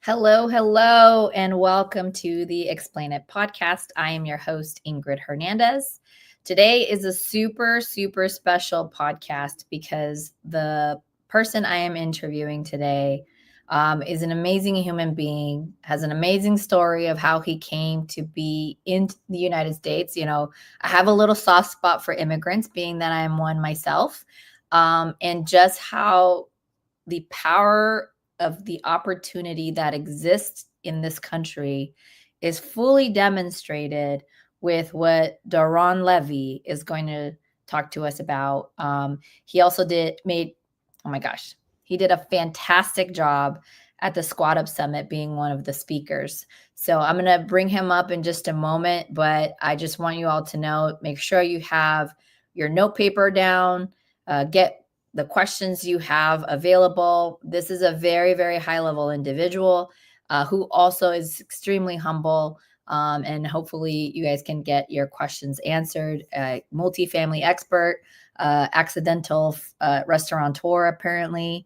Hello, hello, and welcome to the Explain It podcast. I am your host, Ingryd Hernandez. Today is a super, super special podcast because the person I am interviewing today is an amazing human being, has an amazing story of how he came to be in the United States. You know, I have a little soft spot for immigrants, being that I am one myself, and just how the power of the opportunity that exists in this country is fully demonstrated with what Doron Levi is going to talk to us about. He also oh my gosh, he did a fantastic job at the Squad Up Summit being one of the speakers. So I'm going to bring him up in just a moment, but I just want you all to know, make sure you have your note paper down, get the questions you have available. This is a very, very high level individual who also is extremely humble. And hopefully you guys can get your questions answered. Multifamily expert, accidental restaurateur, apparently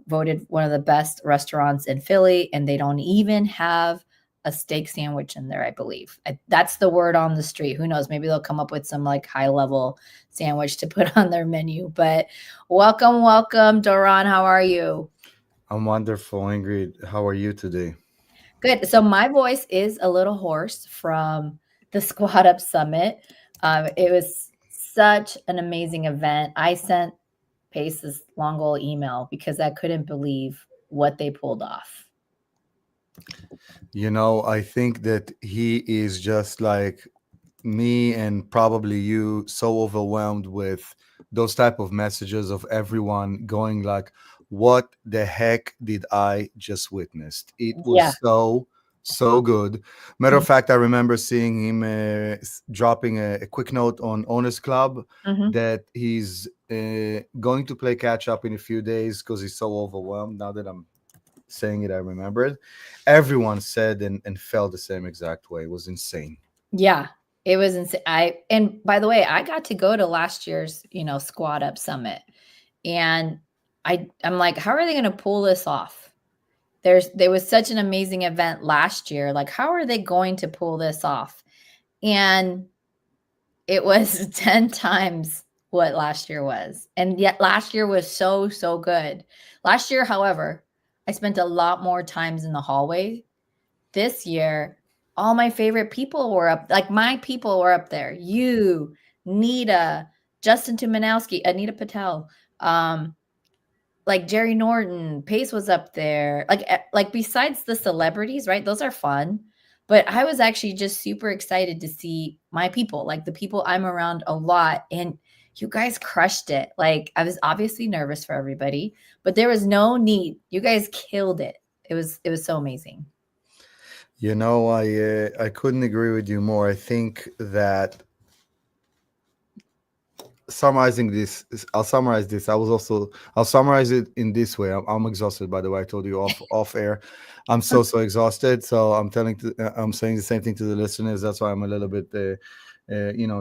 voted one of the best restaurants in Philly. And they don't even have a steak sandwich in there, I believe. That's the word on the street. Who knows? Maybe they'll come up with some like high level sandwich to put on their menu. But welcome, Doron. How are you? I'm wonderful, Ingrid. How are you today? Good. So my voice is a little hoarse from the Squad Up Summit. It was such an amazing event. I sent Pace this long old email because I couldn't believe what they pulled off. I think that he is just like me and probably you, so overwhelmed with those type of messages of everyone going like, what the heck did I just witnessed? It Yeah. was so good. Matter of fact, I remember seeing him dropping a quick note on Owners Club Mm-hmm. that he's going to play catch up in a few days because he's so overwhelmed. Now that I'm saying it, I remembered. Everyone said and felt the same exact way. It was insane. Yeah, it was insane. And by the way, I got to go to last year's, Squad Up Summit. And I'm like, how are they going to pull this off? There was such an amazing event last year. Like, how are they going to pull this off? And it was 10 times what last year was. And yet last year was so, so good. Last year, however, I spent a lot more times in the hallway. This year, all my favorite people were up. Like my people were up there. You, Nita, Justin Tumanowski, Anita Patel, like Jerry Norton, Pace was up there. Like besides the celebrities, right? Those are fun. But I was actually just super excited to see my people, like the people I'm around a lot. And you guys crushed it. Like I was obviously nervous for everybody, but there was no need. You guys killed it. It was so amazing. I couldn't agree with you more. I think that I'll summarize this. I'll summarize it in this way. I'm exhausted, by the way. I told you off air. I'm so exhausted. So I'm saying the same thing to the listeners. That's why I'm a little bit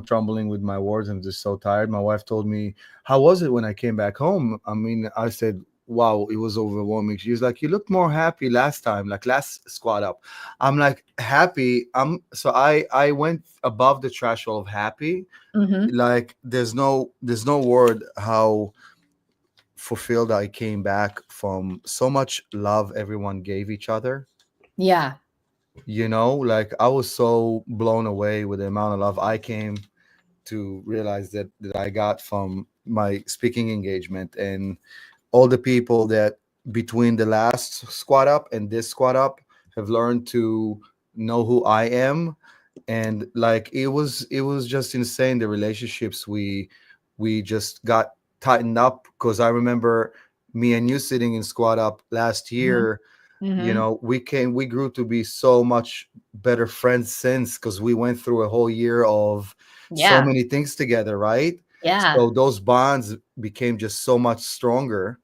trembling with my words. I'm just so tired. My wife told me, how was it when I came back home? I mean, I said, wow, it was overwhelming. She was like, you looked more happy last time, like last Squad Up. I'm like, happy. I went above the threshold of happy. Mm-hmm. Like there's no word how fulfilled I came back from so much love everyone gave each other. Yeah. Like I was so blown away with the amount of love I came to realize that I got from my speaking engagement, and all the people that between the last Squad Up and this Squad Up have learned to know who I am. And like it was just insane, the relationships we just got tightened up, because I remember me and you sitting in Squad Up last Mm-hmm. year. Mm-hmm. We grew to be so much better friends since, because we went through a whole year of so Yeah. many things together, right? Yeah. So those bonds became just so much stronger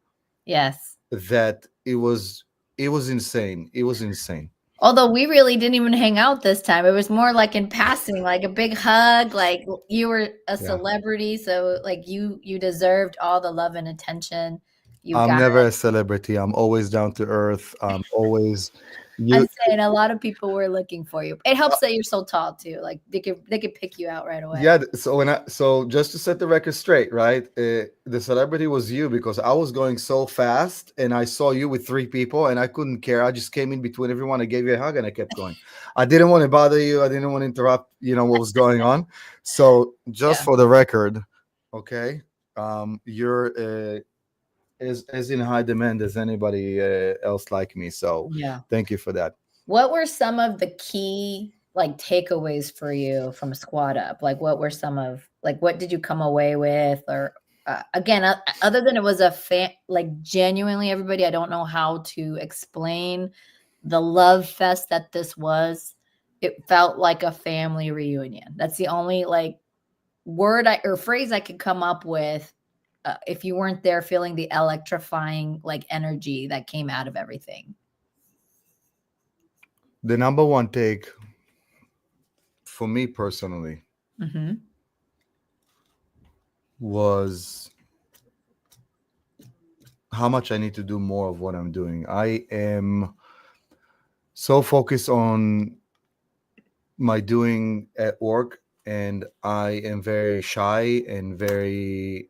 Yes. that it was insane. It was insane. Although we really didn't even hang out this time. It was more like in passing, like a big hug, like you were a Yeah. celebrity, so like you deserved all the love and attention. You I'm got never it. a celebrity. I'm always down to earth. I'm always I'm you. saying a lot of people were looking for you. It helps that you're so tall too. Like they could pick you out right away. Yeah, so just to set the record straight, right? The celebrity was you because I was going so fast, and I saw you with three people, and I couldn't care. I just came in between everyone. I gave you a hug, and I kept going. I didn't want to bother you. I didn't want to interrupt. What was going on. So just Yeah. for the record, okay, you're as in high demand as anybody else like me. So Yeah. thank you for that. What were some of the key like takeaways for you from Squad Up? Like what were some of like what did you come away with or again other than it was a like genuinely everybody I don't know how to explain the love fest that this was. It felt like a family reunion. That's the only like word or phrase I could come up with if you weren't there feeling the electrifying like energy that came out of everything. The number one take for me personally Mhm. was how much I need to do more of what I'm doing. I am so focused on my doing at work, and I am very shy and very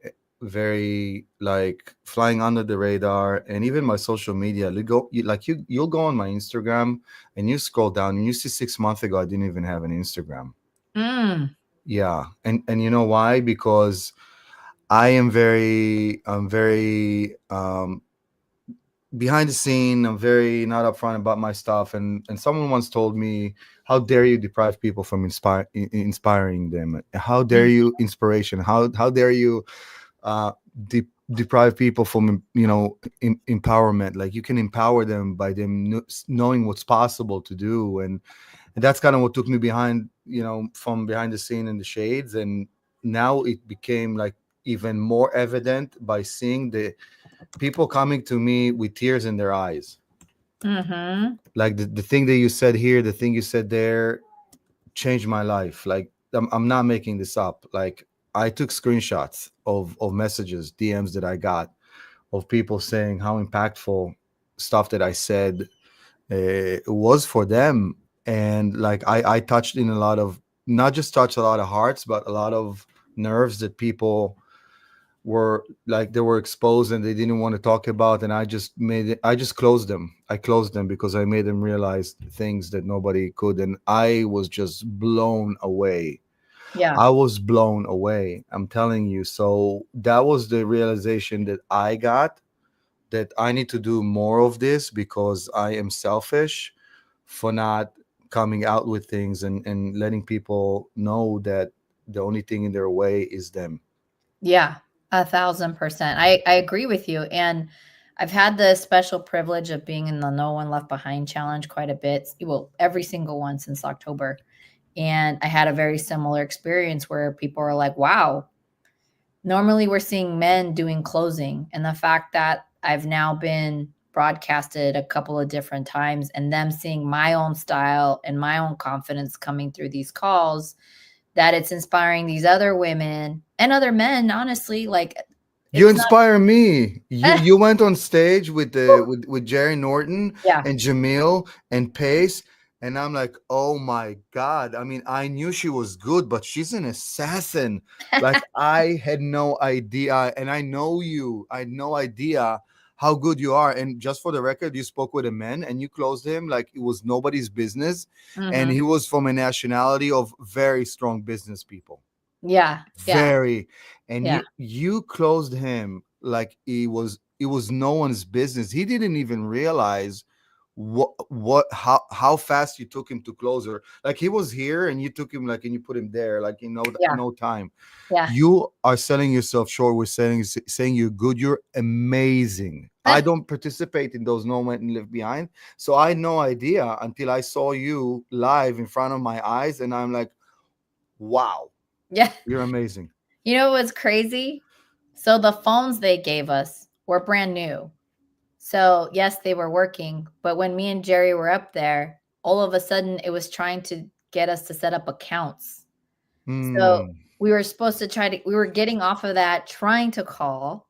like flying under the radar. And even my social media, you'll go on my Instagram and you scroll down and you see 6 months ago I didn't even have an Instagram. Mm. Yeah, and you know why? Because I'm very behind the scene. I'm very not upfront about my stuff. And someone once told me, "How dare you deprive people from inspiring them? How dare you inspiration? How dare you uh, deprive people from empowerment? Like you can empower them by them knowing what's possible to do." And that's kind of what took me behind, from behind the scene in the shades. And now it became like even more evident by seeing the people coming to me with tears in their eyes. Mhm. Like the thing that you said here, the thing you said there changed my life. Like I'm not making this up. Like I took screenshots of messages, DMs that I got of people saying how impactful stuff that I said was for them. And like I touched in a lot of, not just touched a lot of hearts, but a lot of nerves that people were like they were exposed and they didn't want to talk about. And I just closed them. I closed them because I made them realize things that nobody could. And I was just blown away. Yeah. I was blown away, I'm telling you. So that was the realization that I got, that I need to do more of this because I am selfish for not coming out with things and letting people know that the only thing in their way is them. Yeah. 1,000%. I agree with you. And I've had the special privilege of being in the No One Left Behind challenge quite a bit. Well, every single one since October. And I had a very similar experience where people are like, wow, normally we're seeing men doing closing. And the fact that I've now been broadcasted a couple of different times and them seeing my own style and my own confidence coming through these calls, that it's inspiring these other women and other men, honestly, like You it's not inspire me. You eh, you went on stage with the with Jerry Norton yeah. and Jamil and Pace, and I'm like, oh my god. I mean, I knew she was good, but she's an assassin. Like I had no idea, and I know you. I had no idea how good you are. And just for the record, you spoke with a man and you closed him like it was nobody's business, and Mhm. he was from a nationality of very strong business people, Yeah. Yeah. very. And Yeah. you closed him like it was no one's business. He didn't even realize what how fast you took him to close her. Like he was here and you took him like and you put him there like Yeah. no time. Yeah. You are selling yourself short. We're saying you're good, you're amazing. I don't participate in those no one left behind, so I had no idea until I saw you live in front of my eyes, and I'm like, wow, Yeah. you're amazing. You know what's crazy? So the phones they gave us were brand new. So, yes, they were working, but when me and Jerry were up there, all of a sudden it was trying to get us to set up accounts. So, Hmm. we were supposed to we were getting off of that, trying to call,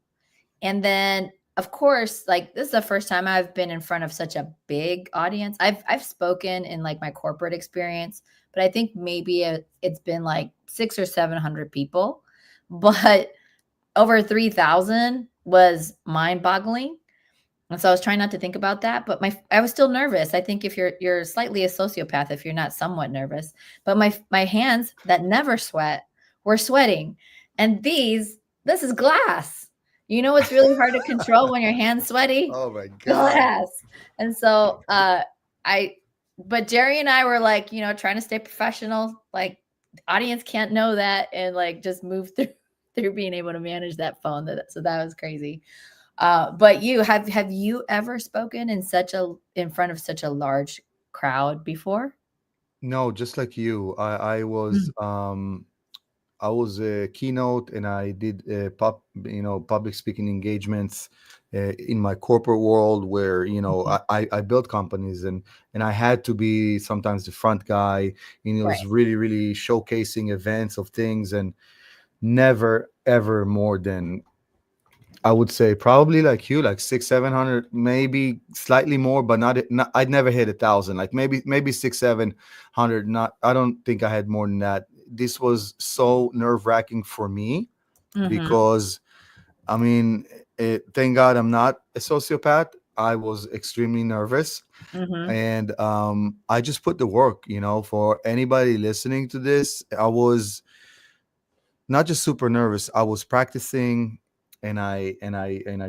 and then of course, like this is the first time I've been in front of such a big audience. I've spoken in like my corporate experience, but I think maybe it's been like 600 or 700 people, but over 3,000 was mind-boggling. And so I was trying not to think about that, but I was still nervous. I think if you're slightly a sociopath if you're not somewhat nervous. But my hands that never sweat were sweating. And this is glass. You know it's really hard to control when your hands sweaty? Oh my God. Glass. And so I but Jerry and I were like, trying to stay professional. Like audience can't know that and like just move through being able to manage that phone. So that was crazy. But have you ever spoken in front of such a large crowd before? No, just like you, Mm. I was a keynote, and I did public speaking engagements in my corporate world, where Mhm. I built companies, and I had to be sometimes the front guy, and it Right. was really really showcasing events of things, and never ever more than, I would say, probably like you, like 600, 700, maybe slightly more, but not I'd never hit 1,000, like maybe 600, 700. Not, I don't think I had more than that. This was so nerve-wracking for me Mhm. because, I mean, thank God I'm not a sociopath. I was extremely nervous, Mhm. and I just put the work. For anybody listening to this, I was not just super nervous. I was practicing, and I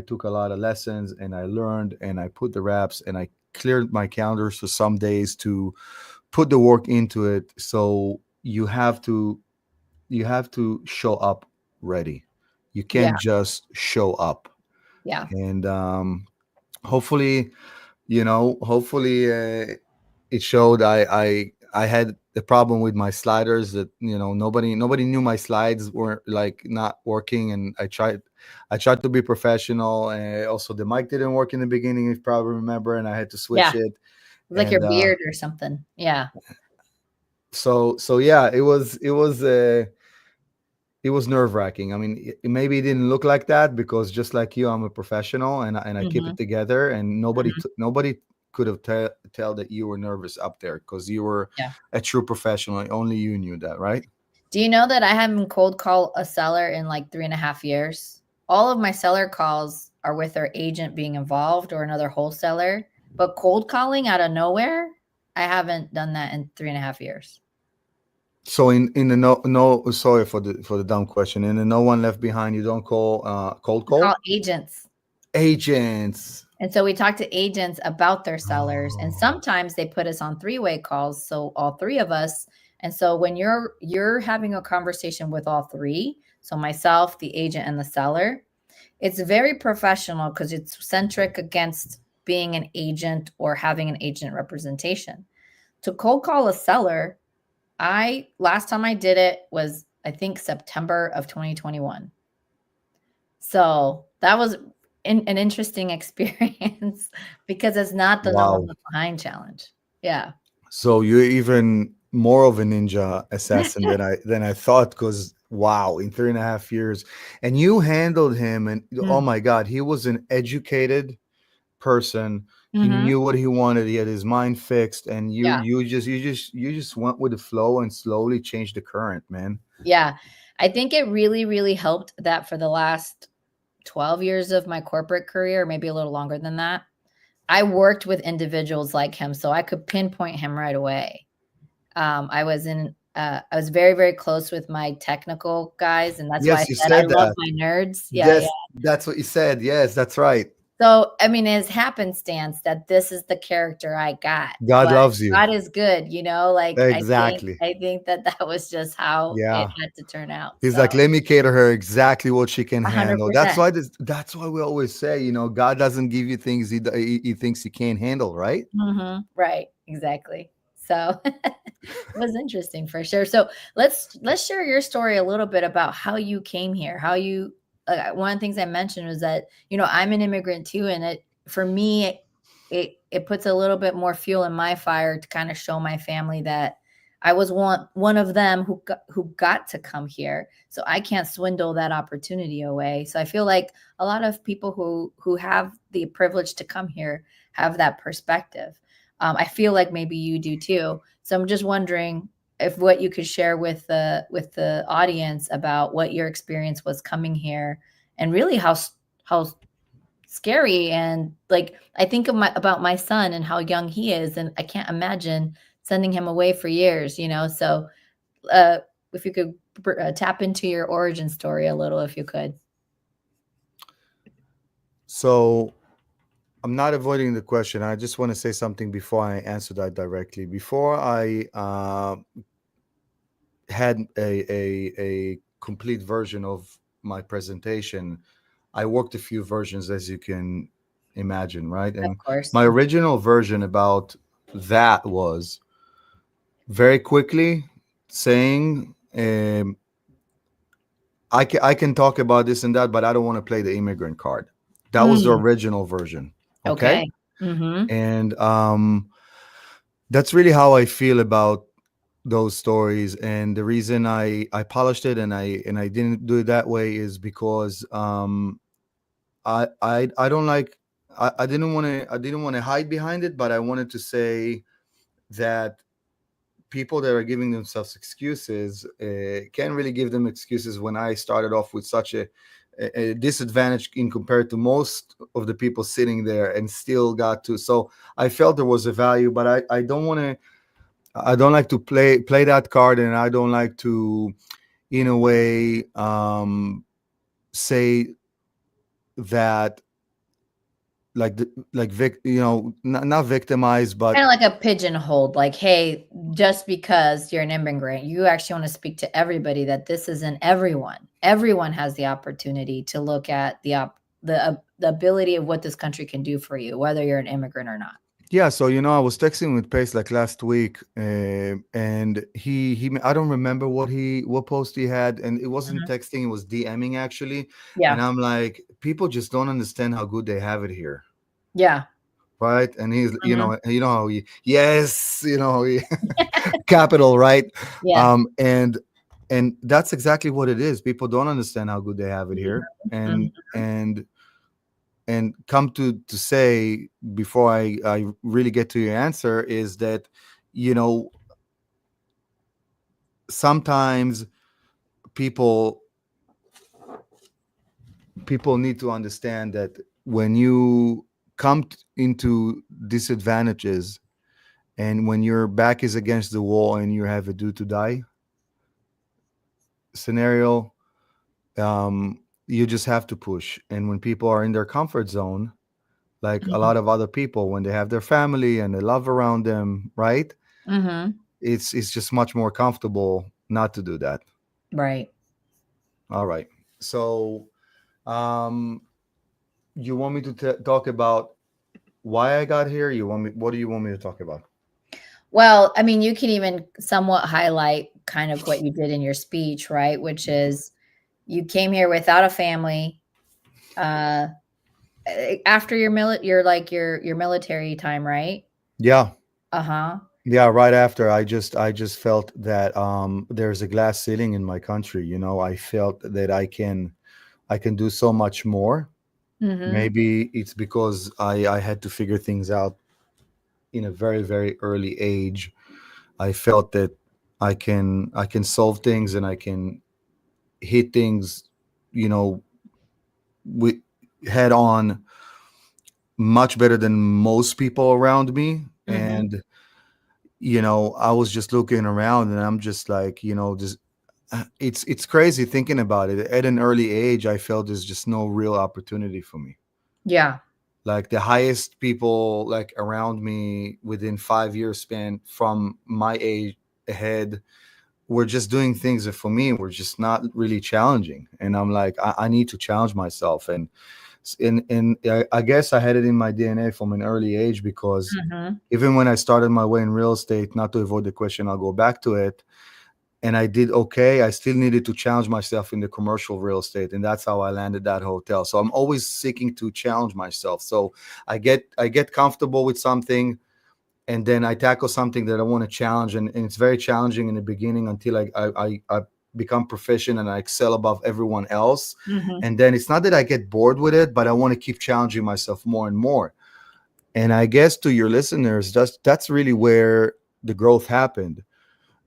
took a lot of lessons, and I learned, and I put the reps, and I cleared my calendars for some days to put the work into it. So you have to show up ready. You Yeah. can't just show up. Yeah. And hopefully, hopefully it showed. I had a problem with my sliders, that nobody knew my slides were like not working, and I tried to be professional. Also, the mic didn't work in the beginning, if you probably remember, and I had to Yeah. switch it. Like your And beard or something. Yeah. so yeah, it was nerve wracking. I mean, maybe it didn't look like that, because just like you, I'm a professional, and I keep it Mhm. together. And Mhm. nobody could have tell that you were nervous up there, because you were Yeah. a true professional. Only you knew that, right? Do you know that I haven't cold call a seller in like 3.5 years? All of my seller calls are with their agent being involved or another wholesaler, but cold calling out of nowhere, I haven't done that in 3.5 years. So in the no, sorry for the dumb question. In the no one left behind, you don't call cold We call call agents. agents. And so we talk to agents about their sellers, and Oh, sometimes they put us on three-way calls, so all three of us. And so when you're having a conversation with all three, so myself, the agent, and the seller, it's very professional because it's centric against being an agent or having an agent representation. To cold call a seller, I last time I did it was I think September of 2021. So that was an interesting experience because it's not the no one wow. left behind challenge. Yeah. So you're even more of a ninja assassin than I thought. Because wow, in 3.5 years, and you handled him, and oh Mm. my God, he was an educated person. He Mhm. knew what he wanted. He had his mind fixed, and you Yeah. you just you just you just went with the flow and slowly changed the current, man. Yeah. I think it really, really helped that for the last 12 years of my corporate career, maybe a little longer than that, I worked with individuals like him, so I could pinpoint him right away. I was very, very close with my technical guys, and that's why I Yes, you said I said love that. my nerds. Yeah, yeah. Yes, that's what you said. Yes, that's right. So, I mean, it's happenstance that this is the character I got, God but loves you. God is good, like, I think Exactly. I think that that was just how it Yeah. had to turn out, He's so like, let me cater her exactly what she can handle. That's 100%. why that's why we always say, God doesn't give you things he thinks he can't handle, right? Mhm. Right, exactly. So, it was interesting for sure. So, let's share your story a little bit about how you came here, how you one of the things I mentioned was that, I'm an immigrant too, and it for me, it puts a little bit more fuel in my fire to kinda show my family that I was one of them who got to come here. So I can't swindle that opportunity away. So I feel like a lot of people who have the privilege to come here have that perspective. I feel like maybe you do too. So I'm just wondering if what you could share with the audience about what your experience was coming here, and really how scary, and like I think of about my son and how young he is, and I can't imagine sending him away for years, so uh if you could tap into your origin story a little, if you could. So I'm not avoiding the question. I just want to say something before I answer that directly. Before I had a complete version of my presentation, I worked a few versions, as you can imagine, right? Of And course. my original version about that was very quickly saying, I can talk about this and that, but I don't want to play the immigrant card. That was the Mm, original version. Okay. okay. Mm-hmm. And that's really how I feel about those stories. And the reason I polished it and I didn't do it that way is because I don't like, I didn't want to hide behind it, but I wanted to say that people that are giving themselves excuses can't really give them excuses when I started off with such a disadvantage in compared to most of the people sitting there and still got to. So I felt there was a value, but I don't want to, I don't like to play that card, and I don't like to, in a way, say that like not victimized, Kind but of like a pigeonhole, like, hey, just because you're an immigrant, you actually want to speak to everybody, that this isn't everyone has the opportunity to look at the ability of what this country can do for you, whether you're an immigrant or not. yeah. So I was texting with Pace like last week, and I don't remember what post he had, and it wasn't Mhm. texting, it was DMing actually, and Yeah. I'm like, people just don't understand how good they have it here. Yeah. Right. And he's, Mhm. how yes, capital, right? Yeah. And that's exactly what it is. People don't understand how good they have it here. Mhm. And come to say, before I really get to your answer, is that, you know, sometimes people people need to understand that when you come into disadvantages, and when your back is against the wall and you have a do to die scenario, you just have to push. And when people are in their comfort zone, like a Mhm. lot of other people, when they have their family and they love around them, right? Mhm. It's just much more comfortable not to do that. Right. All right. So, um, you want me to talk about why I got here? You want me? What do you want me to talk about? Well, I mean, you can even somewhat highlight kind of what you did in your speech, right? Which is you came here without a family, uh, after your military time, right? Yeah. Uh-huh. Yeah, right after I just felt that there's a glass ceiling in my country. I felt that I can do so much more. Mhm. Maybe it's because I had to figure things out in a very, very early age. I felt that I can solve things, and I can hit things, you know, with head on, much better than most people around me. Mhm. And I was just looking around, and I'm just like, just it's crazy thinking about it. At an early age, I felt there's just no real opportunity for me. Yeah. Like the highest people like around me within 5 years span from my age ahead were just doing things that for me were just not really challenging. And I'm like, I need to challenge myself. And I guess I had it in my DNA from an early age, because Mhm. even when I started my way in real estate, not to avoid the question, I'll go back to it, and I did okay, I still needed to challenge myself in the commercial real estate, and that's how I landed that hotel. So I'm always seeking to challenge myself. So I get comfortable with something, and then I tackle something that I want to challenge, and it's very challenging in the beginning until I become proficient and I excel above everyone else. Hmm. And then it's not that I get bored with it, but I want to keep challenging myself more and more. And I guess to your listeners, that's really where the growth happened,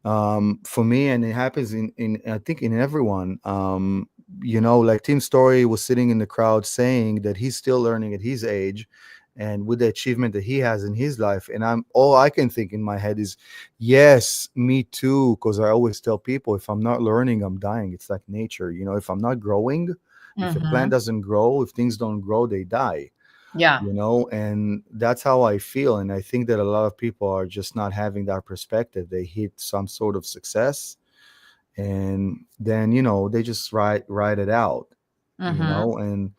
for me, and it happens in I think in everyone. Like Tim Story was sitting in the crowd saying that he's still learning at his age, and with the achievement that he has in his life. And I'm all I can think in my head is, yes, me too. Because I always tell people, if I'm not learning, I'm dying. It's like nature, if I'm not growing, if a plant Hmm. doesn't grow, if things don't grow, they die. Yeah. And that's how I feel. And I think that a lot of people are just not having that perspective. They hit some sort of success, and then they just ride it out. Hmm.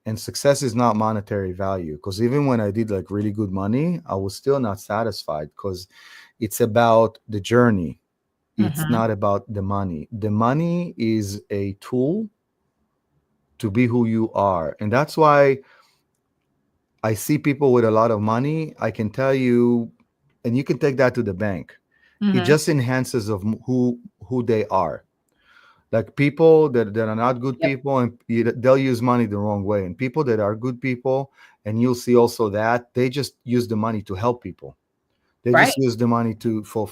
And success is not monetary value, because even when I did like really good money, I was still not satisfied, because it's about the journey. It's Hmm. not about the money. The money is a tool to be who you are. And that's why I see people with a lot of money. I can tell you, and you can take that to the bank. It Hmm. just enhances of who they are. Like people that are not good Yep. people, and they'll use money the wrong way. And people that are good people, and you'll see also that they just use the money to help people. They Right. just use the money to for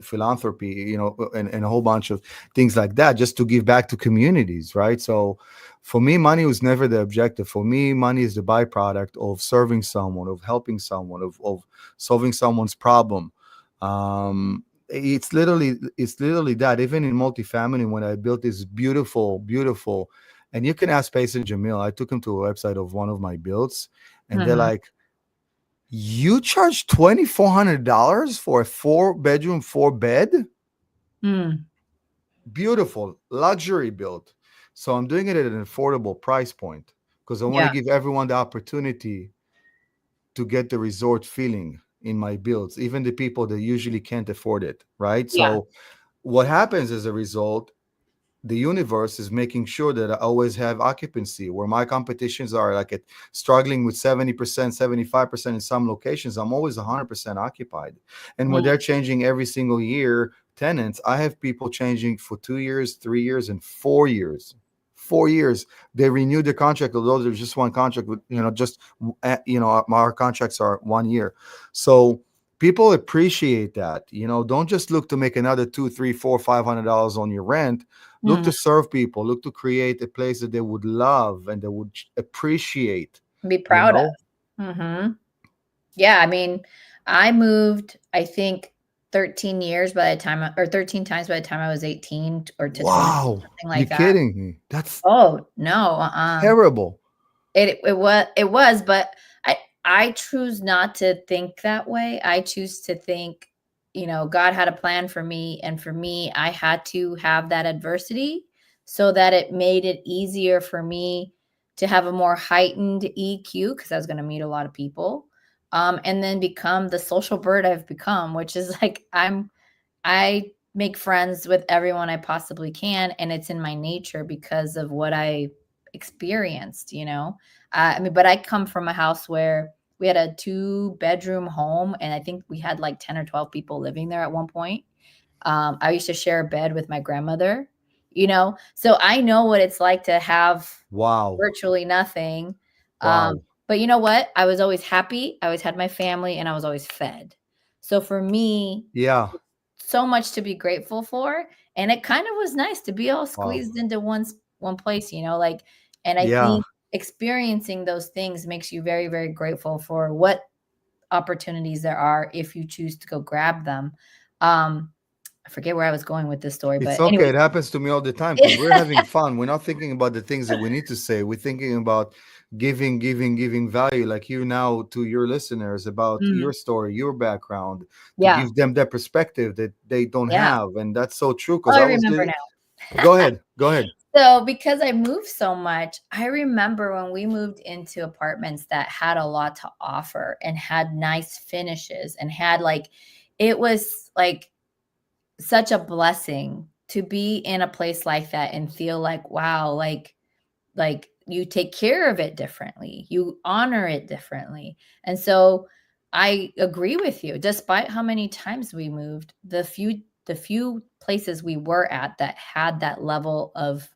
philanthropy, and a whole bunch of things like that, just to give back to communities, right? So, for me, money was never the objective. For me, money is the byproduct of serving someone, of helping someone, of solving someone's problem. It's literally that. Even in multifamily, when I built this beautiful, beautiful, and you can ask Pace and Jamil. I took him to a website of one of my builds, and they're Hmm. like, you charge $2,400 for a 4 bedroom, 4 bed? Mm. Beautiful, luxury build. So I'm doing it at an affordable price point, because I want to Yeah. give everyone the opportunity to get the resort feeling in my builds, even the people that usually can't afford it, right? Yeah. So what happens as a result, the universe is making sure that I always have occupancy, where my competitions are like at struggling with 70%, 75% in some locations. I'm always 100% occupied. And when Mm. they're changing every single year tenants, I have people changing for 2 years, 3 years, and 4 years. 4 years. They renew the contract, although there's just one contract with, just, our contracts are 1 year. So people appreciate that. Don't just look to make another two, three, four, $500 on your rent. Look Mm. to serve people. Look to create a place that they would love and they would appreciate. Be You proud of. know? Hmm. Yeah. I mean, I moved, I think, 13 years by the time, or 13 times by the time I was 18 or to 20, Wow, something you like that. kidding me? That's Oh, no. terrible. It was, but I choose not to think that way. I choose to think, God had a plan for me, and for me, I had to have that adversity so that it made it easier for me to have a more heightened EQ, because I was going to meet a lot of people, and then become the social bird I've become, which is like I make friends with everyone I possibly can, and it's in my nature because of what I experienced, I mean, but I come from a house where we had a 2-bedroom home, and I think we had like 10 or 12 people living there at one point. I used to share a bed with my grandmother, so I know what it's like to have Wow. virtually nothing. Wow. But you know what? I was always happy. I always had my family, and I was always fed. So for me, Yeah. so much to be grateful for, and it kind of was nice to be all Wow. squeezed into one place, like, and I Yeah. think experiencing those things makes you very, very grateful for what opportunities there are if you choose to go grab them. I forget where I was going with this story, It's but okay. anyway. It happens to me all the time, because we're having fun. We're not thinking about the things that we need to say. We're thinking about giving, giving, giving value, like you now to your listeners, about your Mhm. story, your background, to Yeah, give them that perspective that they don't yeah. have. And that's so true, Oh, because I I was remember doing. now. Go ahead. Go ahead. So, because I moved so much, I remember when we moved into apartments that had a lot to offer and had nice finishes and had like, it was like such a blessing to be in a place like that and feel like, wow, like you take care of it differently, you honor it differently. And so, I agree with you. Despite how many times we moved, the few places we were at that had that level of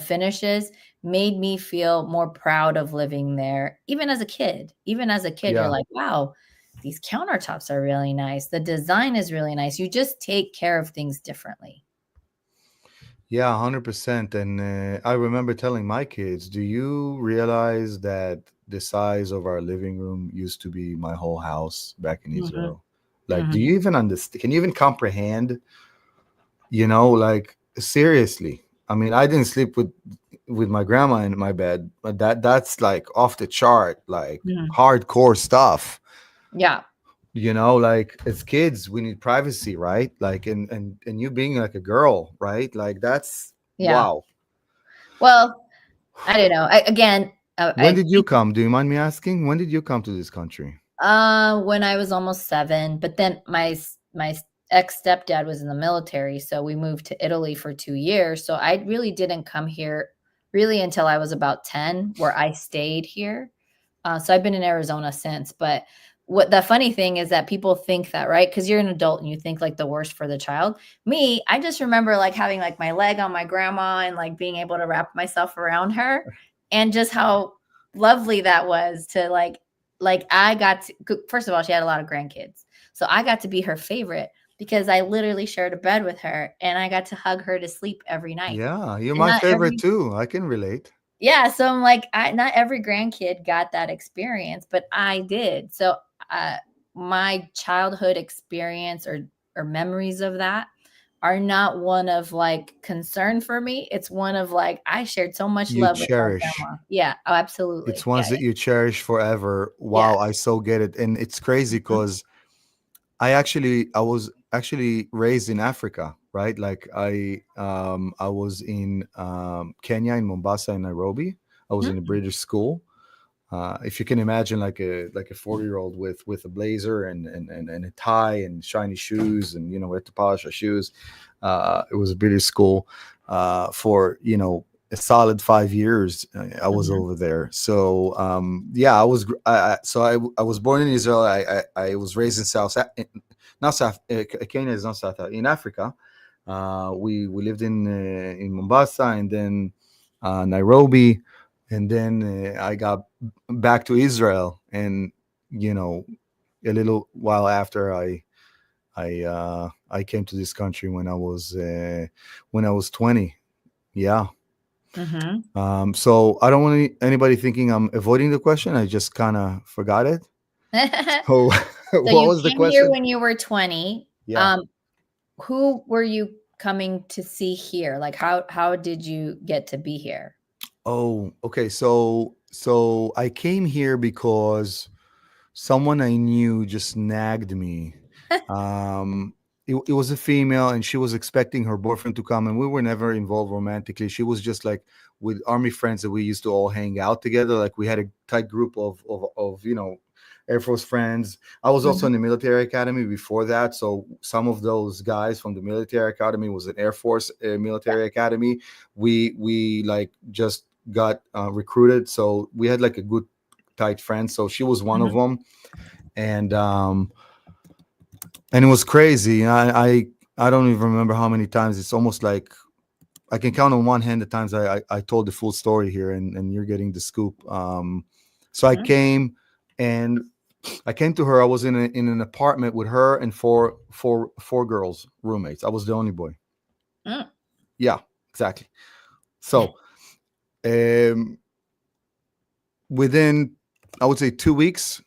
finishes made me feel more proud of living there. Even as a kid, you're Yeah. like, wow, these countertops are really nice. The design is really nice. You just take care of things differently. Yeah, 100%. And I remember telling my kids, do you realize that the size of our living room used to be my whole house back in Hmm. Israel? Like, do Hmm. you even understand? Can you even comprehend? Like seriously. I mean, I didn't sleep with my grandma in my bed, but that's like off the chart, like Hmm. hardcore stuff. Yeah. Like as kids, we need privacy, right? Like, and you being like a girl, right? Like that's Yeah. wow. Well, I don't know. Again, When I did you think come? Do you mind me asking? When did you come to this country? when I was almost 7, but then my ex stepdad was in the military, so we moved to Italy for 2 years. So I really didn't come here really until I was about 10, where I stayed here. So I've been in Arizona since. But what the funny thing is that people think that, right? Because you're an adult and you think like the worst for the child. Me, I just remember like having like my leg on my grandma and like being able to wrap myself around her, and just how lovely that was to like I got to, first of all, she had a lot of grandkids. So I got to be her favorite because I literally shared a bed with her and I got to hug her to sleep every night. Yeah, you're And my not favorite every too. I can relate. yeah, so I'm like, not every grandkid got that experience, but I did. So uh, my childhood experience or memories of that are not one of like concern for me. It's one of like I shared so much You love with my cherish. grandma. Yeah, oh, It's absolutely. Yeah, ones that you cherish forever. yeah. Wow, I so get it. And it's crazy Mhm, because I was actually raised in Africa, right? Like I was in Kenya, in Mombasa, in Nairobi. I was in a mhm, British school. If you can imagine, like a 40-year-old with a blazer and a tie and shiny shoes, and we had to polish our shoes. It was a British school for a solid 5 years. I was mhm, over there. So yeah, I was. I was born in Israel. I was raised in not South. Kenya is not South in Africa. We lived in Mombasa, and then Nairobi, and then I got back to Israel, and you know, a little while after I came to this country when I was 20. Yeah. mhm. So I don't want anybody thinking I'm avoiding the question. I just kind of forgot it. So So what you was the came here question? when you were 20. Yeah. Who were you coming to see here? Like how did you get to be here? Oh, okay. So I came here because someone I knew just nagged me. Um, it was a female, and she was expecting her boyfriend to come, and we were never involved romantically. She was just like with army friends that we used to all hang out together. Like we had a tight group of Air Force friends. I was also Mhm. in the military academy before that, so some of those guys from the military academy was an Air Force Yeah. military academy. We like just got recruited, so we had like a good tight friends. So she was one of Mhm. them, and and it was crazy. I don't even remember how many times. It's almost like I can count on one hand the times I told the full story here, and you're getting the scoop. So I Mhm. came, and I came to her. I was in an apartment with her and four girls roommates. I was the only boy. Mm. Yeah, exactly. So um, within, I would say, 2 weeks,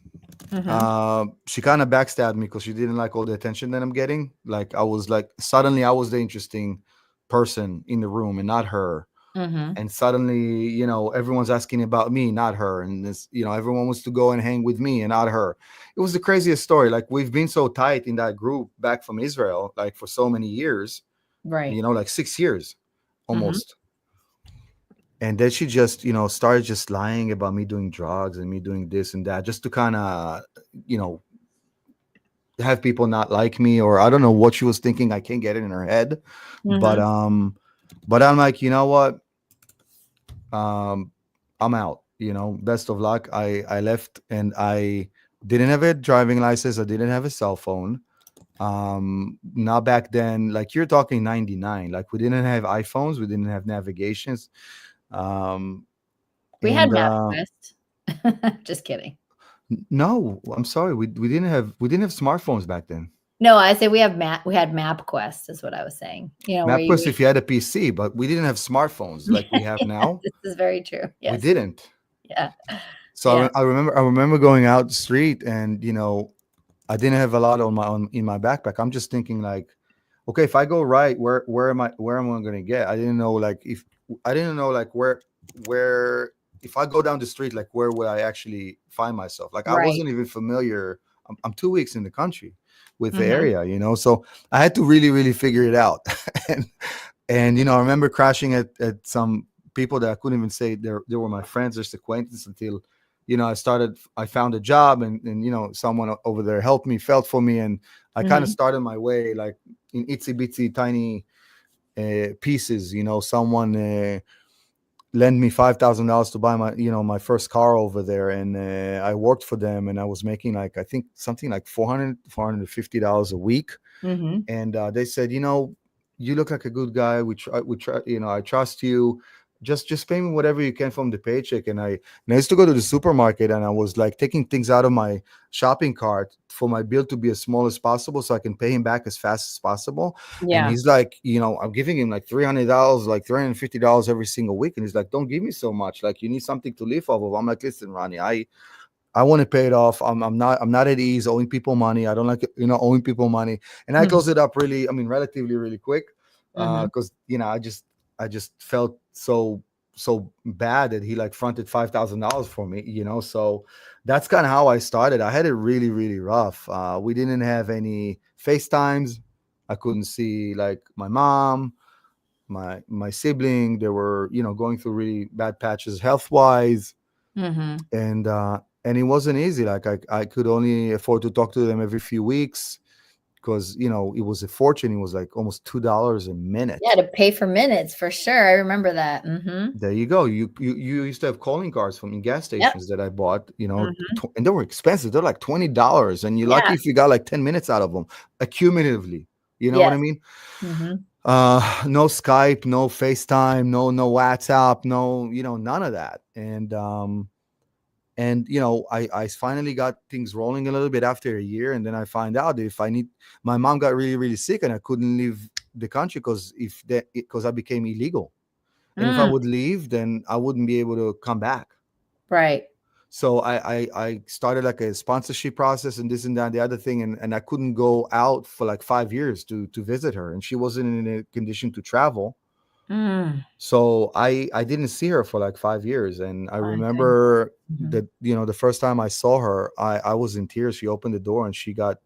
Mhm. she kind of backstabbed me because she didn't like all the attention that I'm getting. Like I was like suddenly I was the interesting person in the room and not her. Mhm. And suddenly, everyone's asking about me, not her. And this, everyone wants to go and hang with me and not her. It was the craziest story. Like we've been so tight in that group back from Israel, like for so many years, Right. like 6 years Mhm. almost. And then she just, started just lying about me doing drugs and me doing this and that, just to kind of, you know, have people not like me, or I don't know what she was thinking. I can't get it in her head. But Mhm. I'm like, you know what? Um I'm out, best of luck. I left, and I Didn't have a driving license. I didn't have a cell phone. Not back then. Like you're talking 99. Like we didn't have iPhones. We didn't have navigations. Um, We had and MapQuest. Just kidding. No, I'm sorry. We didn't have smartphones back then. No, I say we had MapQuest is what I was saying. You know, where MapQuest you if you had a PC, but we didn't have smartphones like we have yeah, now. this is very true. We Yes. didn't. Yeah. So Yeah. I remember going out the street, and I didn't have a lot in my backpack. I'm just thinking like, okay, if I go right, where am I going to get? I didn't know like where if I go down the street, like where would I actually find myself? Like I Right. wasn't even familiar. I'm 2 weeks in the country with the Mhm. area. So I had to really really figure it out. and I remember crashing at some people that I couldn't even say they were my friends or acquaintances until I found a job, and someone over there helped me, felt for me, and I kind of Mhm. started my way like in itsy bitsy tiny pieces. Someone lent me $5,000 to buy my first car over there, and I worked for them, and I was making like I think something like $450 a week. Mhm. And they said, you look like a good guy. We try, I trust you. Just pay me whatever you can from the paycheck. And I used to go to the supermarket, and I was like taking things out of my shopping cart for my bill to be as small as possible, so I can pay him back as fast as possible. And Yeah. he's like, I'm giving him like $300, like $350 every single week. And he's like, don't give me so much. Like you need something to live off of. I'm like, listen, Ronnie, I want to pay it off. I'm not at ease owing people money. I don't like owing people money. And I Mhm. closed it up really, I mean, relatively really quick, Mhm. because I just felt so bad that he like fronted $5,000 for me. So that's kind of how I started. I had it really really rough. We didn't have any FaceTimes. I couldn't see like my mom, my sibling. They were going through really bad patches health wise, Mhm. and it wasn't easy. Like I could only afford to talk to them every few weeks, because it was a fortune. It was like almost $2 a Yeah, minute. to pay for minutes for sure. I remember that. Mhm. There you go. You used to have calling cards from gas Yep. stations that I bought, Mhm. and they were expensive. They're like $20, and you're lucky Yeah. if you got like 10 minutes out of them, accumulatively. You know what I Yes. mean? Mhm. No Skype, no FaceTime, no WhatsApp, no, none of that. And I finally got things rolling a little bit after a year, and then I find out that if I need my mom got really really sick, and I couldn't leave the country because I became illegal, and if I Mm, would leave, then I wouldn't be able to come back. right. So I started like a sponsorship process and this and that and the other thing, and I couldn't go out for like 5 years to visit her, and she wasn't in a condition to travel. Mm, So I didn't see her for like 5 years, and I my goodness. remember Mhm. that the first time I saw her, I was in tears. She opened the door and she got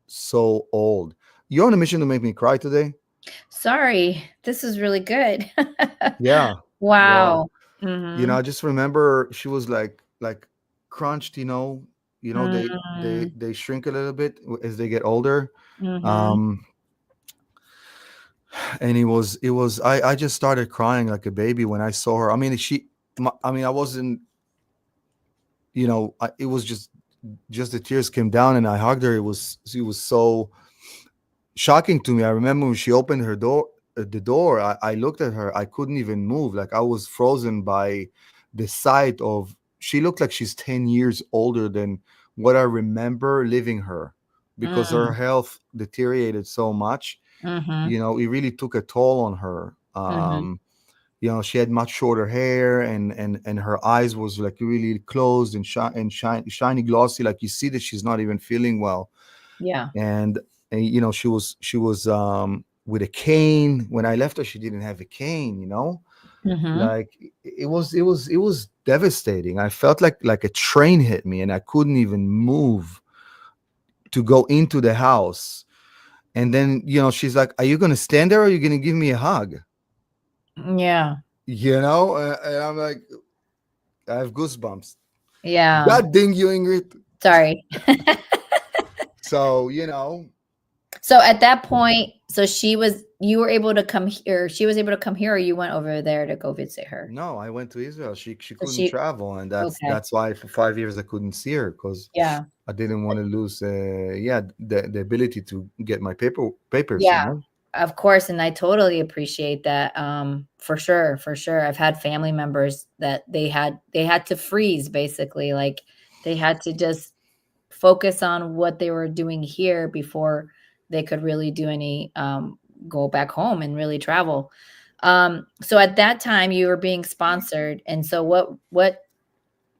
so old. You're on a mission to make me cry today. Sorry, this is really good. Yeah, yeah. Wow. Mhm. I just remember she was like crunched. They Mm, shrink a little bit as they get older. mhm. Um, and it was I just started crying like a baby when I saw her. I mean, I mean, I wasn't. It was just the tears came down, and I hugged her. It was so shocking to me. I remember when she opened the door. I looked at her. I couldn't even move. Like I was frozen by the sight of. She looked like she's 10 years older than what I remember living her, because her Mm, health deteriorated so much. mhm. It really took a toll on her. Mhm. She had much shorter hair, and her eyes was like really closed and shiny glossy, like you see that she's not even feeling well. Yeah. And she was with a cane. When I left her, she didn't have a cane. Mhm. Like it was devastating. I felt like a train hit me, and I couldn't even move to go into the house. And then she's like, are you going to stand there, or are you going to give me a hug? Yeah. And I'm like, I have goosebumps. Yeah. God dang you, Ingrid. Sorry. So, So at that point, so you were able to come here. She was able to come here, or you went over there to go visit her. No, I went to Israel. She So couldn't she, travel, and that's okay, that's why for 5 years I couldn't see her because yeah, I didn't want to lose, the ability to get my papers. yeah, of course, and I totally appreciate that. For sure, for sure. I've had family members that they had to freeze basically, like they had to just focus on what they were doing here before they could really do any go back home and really travel. So at that time you were being sponsored, and so what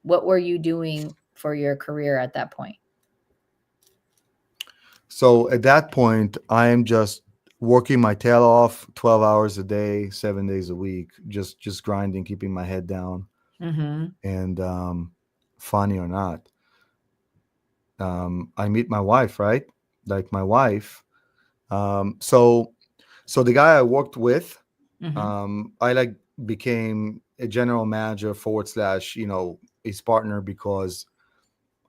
were you doing for your career at that point? So at that point, I am just working my tail off, 12 hours a day, 7 days a week, just grinding, keeping my head down. Mm-hmm. And funny or not, I meet my wife, right? Like my wife. So the guy I worked with, Mm-hmm. I like became a general manager forward slash, his partner because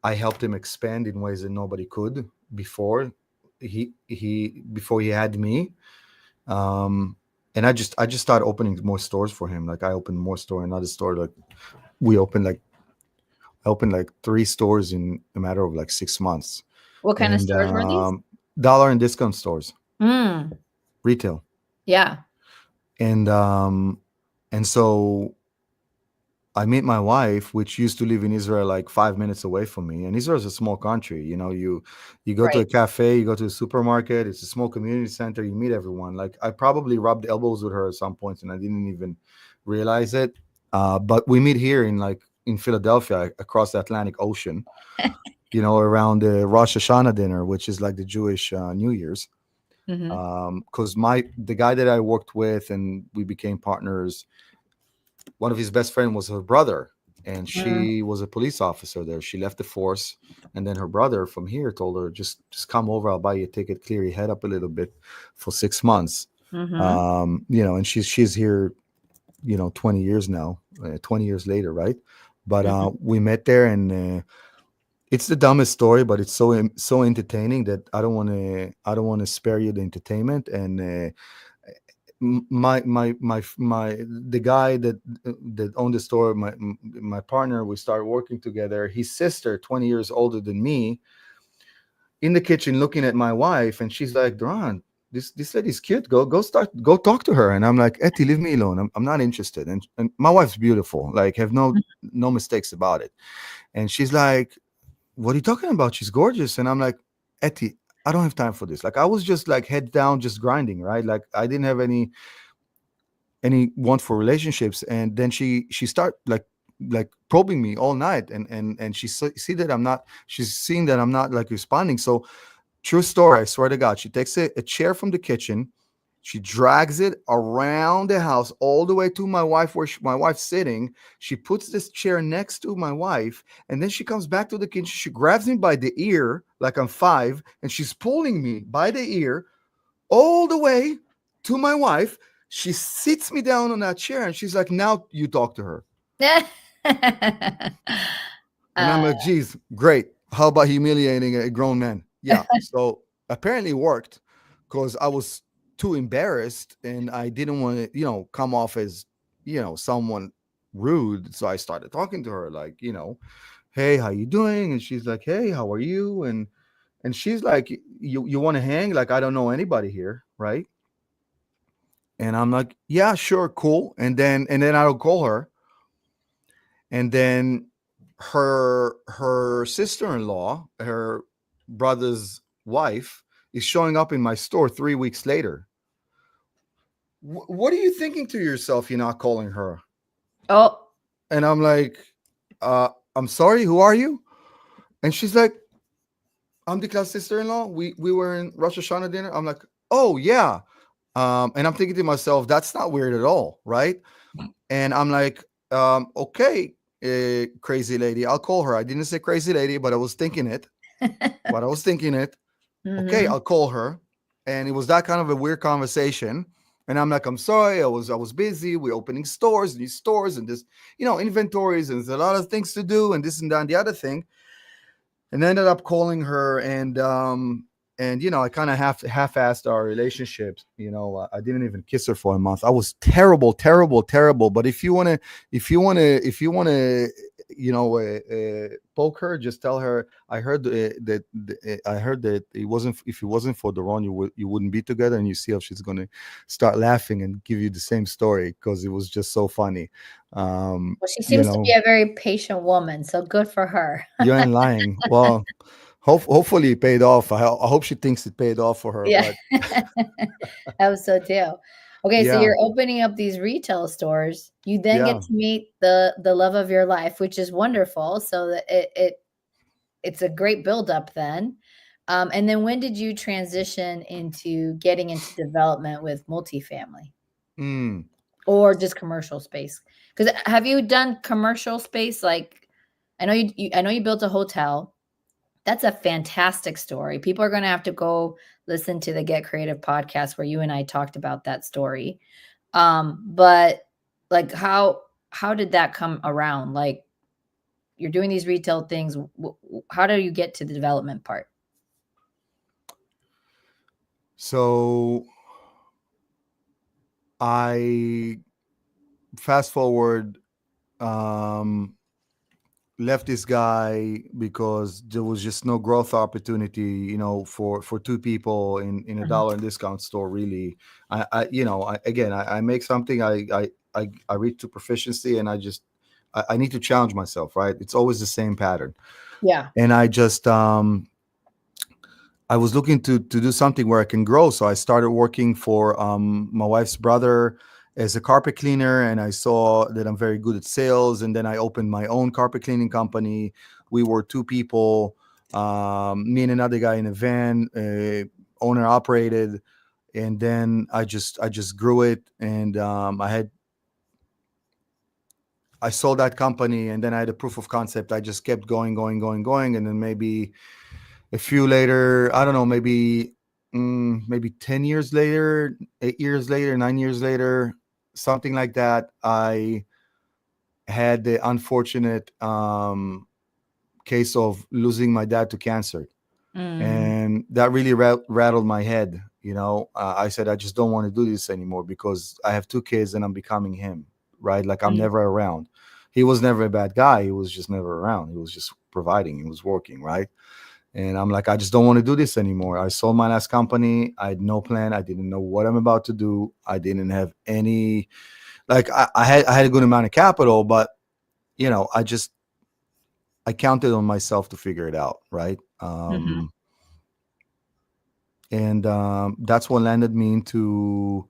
I helped him expand in ways that nobody could before before he had me. Um, and I just started opening more stores for him. Like I opened more store, another store. Like we opened like I opened like 3 stores in a matter of like 6 months, What kind of and stores were these? dollar and discount stores, Mm, retail, yeah. and so I meet my wife, which used to live in Israel, like 5 minutes away from me. And Israel is a small country. You go to Right. a cafe, you go to a supermarket. It's a small community center. You meet everyone. Like I probably rubbed elbows with her at some point, and I didn't even realize it. But we meet here in Philadelphia, across the Atlantic Ocean. Around the Rosh Hashanah dinner, which is like the Jewish New Year's. Mm-hmm. Because the guy that I worked with and we became partners, one of his best friend was her brother, and Mm, she was a police officer there. She left the force, and then her brother from here told her, just come over, I'll buy you a ticket, clear your head up a little bit for 6 months. mm-hmm. And she's here, 20 years now, 20 years later, right? But Mm-hmm. we met there, and it's the dumbest story, but it's so entertaining that I don't want to spare you the entertainment. And my the guy that owned the store, my partner, we started working together. His sister, 20 years older than me, in the kitchen looking at my wife, and she's like, Doron, this lady's cute, go talk to her. And I'm like, Etty, leave me alone, I'm not interested. And my wife's beautiful, like, have no mistakes about it. And she's like, what are you talking about? She's gorgeous. And I'm like, Etty, I don't have time for this. Like I was just like head down, just grinding, right? Like I didn't have any want for relationships. And then she start like probing me all night, and see that she's seeing that I'm not like responding. So true story, I swear to God, she takes a chair from the kitchen, she drags it around the house all the way to my wife, where my wife's sitting. She puts this chair next to my wife, and then she comes back to the kitchen, she grabs me by the ear like I'm 5, and she's pulling me by the ear all the way to my wife. She sits me down on that chair, and she's like, now you talk to her. And uh, I'm like, geez, great. How about humiliating a grown man? Yeah. So apparently it worked, because I was too embarrassed and I didn't want to, come off as, someone rude. So I started talking to her like, hey, how you doing? And she's like, hey, how are you? And she's like, you want to hang? Like, I don't know anybody here, right? And I'm like, yeah, sure, cool. And then I'll call her. And then her sister-in-law, her brother's wife, is showing up in my store 3 weeks later. What are you thinking to yourself? You're not calling her? oh. And I'm like, I'm sorry, who are you? And she's like, I'm the class sister-in-law. We were in Rosh Hashanah dinner. I'm like, oh yeah. And I'm thinking to myself, that's not weird at all, right? And I'm like, okay, crazy lady, I'll call her. I didn't say crazy lady, but I was thinking it. But I was thinking it. Okay, Mm-hmm. I'll call her. And it was that kind of a weird conversation. And I'm like, I'm sorry, I was busy. We're opening stores, new stores, and this, inventories, and there's a lot of things to do, and this and that and the other thing. And I ended up calling her, and and I kind of half-assed our relationship. I didn't even kiss her for a month. I was terrible, terrible, terrible. But if you want to poke her, just tell her I heard I heard that it wasn't if it wasn't for Doron, you wouldn't be together. And you see how she's going to start laughing and give you the same story, because it was just so funny. Well, she you seems to be know a very patient woman, so good for her. you ain't lying. Well, hopefully it paid off. I hope she thinks it paid off for her. Yeah. But I was so too. Okay, so yeah, you're opening up these retail stores. You then get yeah. to meet the love of your life, which is wonderful. So that it's a great buildup then. And then when did you transition into getting into development with multifamily Mm. or just commercial space? Because have you done commercial space? Like, I know you built a hotel. That's a fantastic story. People are going to have to go listen to the Get Creative podcast where you and I talked about that story. But like, how did that come around? Like, you're doing these retail things. How do you get to the development part? So I fast forward, um, left this guy because there was just no growth opportunity, for two people in a Mhm. dollar and discount store. Really, I make something. I reach to proficiency, and I need to challenge myself. Right, it's always the same pattern, Yeah. and I was looking to do something where I can grow. So I started working for my wife's brother as a carpet cleaner, and I saw that I'm very good at sales. And then I opened my own carpet cleaning company. We were two people, me and another guy in a van, owner operated. And then I just grew it, and I sold that company, and then I had a proof of concept. I just kept going, going, going, going, and then maybe a few later, I don't know, maybe 10 years later, 8 years later, 9 years later, something like that, I had the unfortunate case of losing my dad to cancer. Mm, And that really rattled my head. I said, I just don't want to do this anymore, because I have two kids and I'm becoming him, right? Like, I'm mm, never around. He was never a bad guy. He was just never around. He was just providing. He was working, right? And I'm like, I just don't want to do this anymore. I sold my last company. I had no plan. I didn't know what I'm about to do. I didn't have any, like, I had a good amount of capital, but I counted on myself to figure it out, right? mhm, And that's what landed me into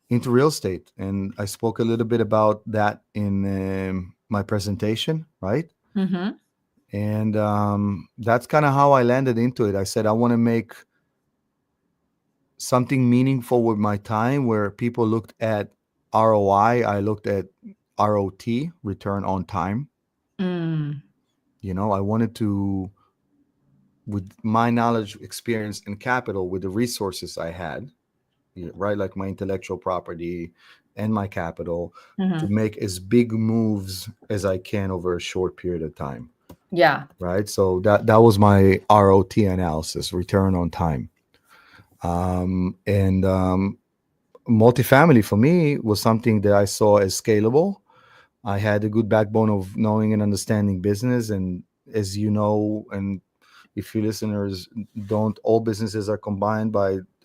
real estate. And I spoke a little bit about that in my presentation, right? mhm, And that's kind of how I landed into it. I said, I want to make something meaningful with my time, where people looked at ROI. I looked at ROT, return on time. mm, I wanted to, with my knowledge, experience, and capital, with the resources I had, right, like my intellectual property and my capital, to mhm. make as big moves as I can over a short period of time. Yeah. Right. So that was my ROT analysis, return on time. And multifamily for me was something that I saw as scalable. I had a good backbone of knowing and understanding business. And as you know, and if you listeners don't, all businesses are combined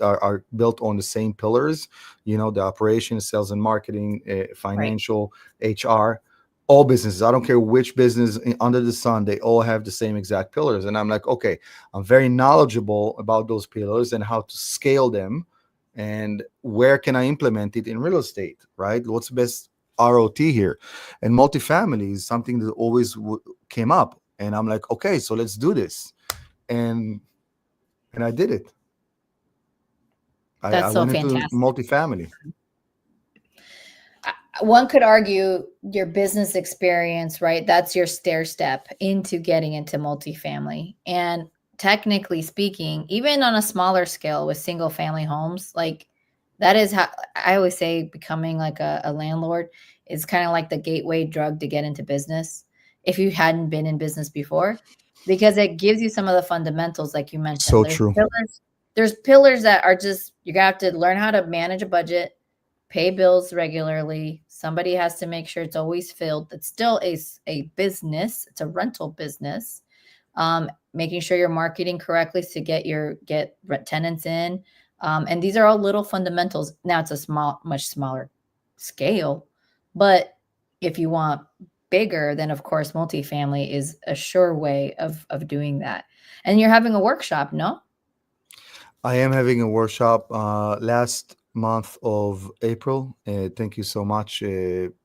are built on the same pillars. The operations, sales and marketing, Right. financial, HR. All businesses, I don't care which business under the sun, they all have the same exact pillars. And I'm like, okay, I'm very knowledgeable about those pillars and how to scale them, and where can I implement it in real estate, right? What's the best ROT here? And multifamily is something that always came up. And I'm like, okay, so let's do this. And and I did it. I That's so went into fantastic. multifamily. One could argue your business experience, right? That's your stair step into getting into multifamily. And technically speaking, even on a smaller scale with single family homes, like that is how I always say becoming like a landlord is kind of like the gateway drug to get into business if you hadn't been in business before. because it gives you some of the fundamentals, like you mentioned. So true. There's pillars that are just, you're gonna have to learn how to manage a budget, pay bills regularly. Somebody has to make sure it's always filled. It's still a business. It's a rental business. Making sure you're marketing correctly to get tenants in. And these are all little fundamentals. Now it's a much smaller scale, but if you want bigger, then of course multifamily is a sure way of doing that. And you're having a workshop, no? I am having a workshop last month of April. Thank you so much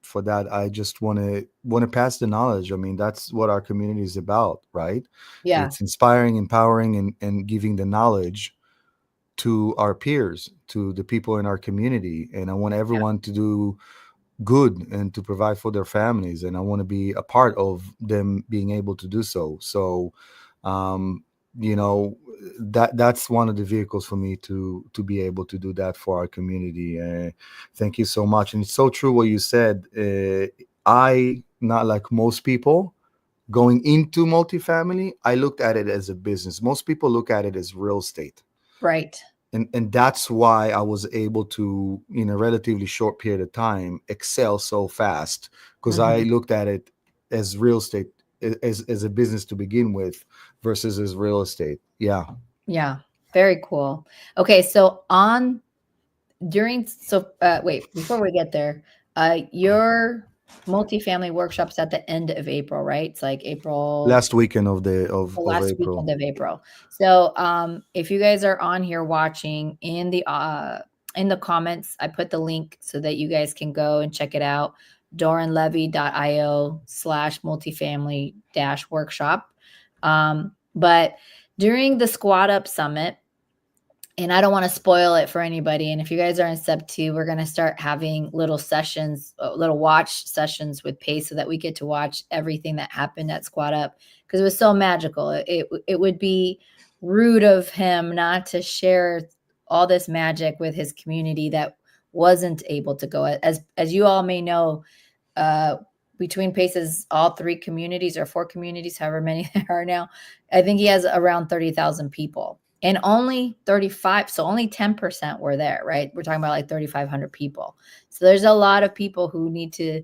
for that. I just want to pass the knowledge. I mean, that's what our community is about, right? Yeah. It's inspiring, empowering, and giving the knowledge to our peers, to the people in our community. And I want Yeah. everyone to do good and to provide for their families. And I want to be a part of them being able to do so. So, um, you know, that's one of the vehicles for me to be able to do that for our community. Thank you so much. And it's so true what you said. I, not like most people, going into multifamily, I looked at it as a business. Most people look at it as real estate. Right. And that's why I was able to, in a relatively short period of time, excel so fast, because I Mhm. looked at it as real estate, as a business to begin with, versus as real estate. Yeah. Yeah. Very cool. Okay, so on during so wait, before we get there, your multifamily workshops at the end of April, right? It's like April, Last weekend of the of last weekend April. of April. So, if you guys are on here watching, in the comments, I put the link so that you guys can go and check it out. DoronLevy.io/multifamily dash workshop. But during the Squad Up Summit, and I don't want to spoil it for anybody. And if you guys are in sub two, we're going to start having little sessions, little watch sessions with Pace so that we get to watch everything that happened at Squad Up, because it was so magical. It would be rude of him not to share all this magic with his community that wasn't able to go. As you all may know, uh, between Pace's all three communities or four communities, however many there are now, I think he has around 30,000 people, and only 35, so only 10% were there, right? We're talking about like 3,500 people. So there's a lot of people who need to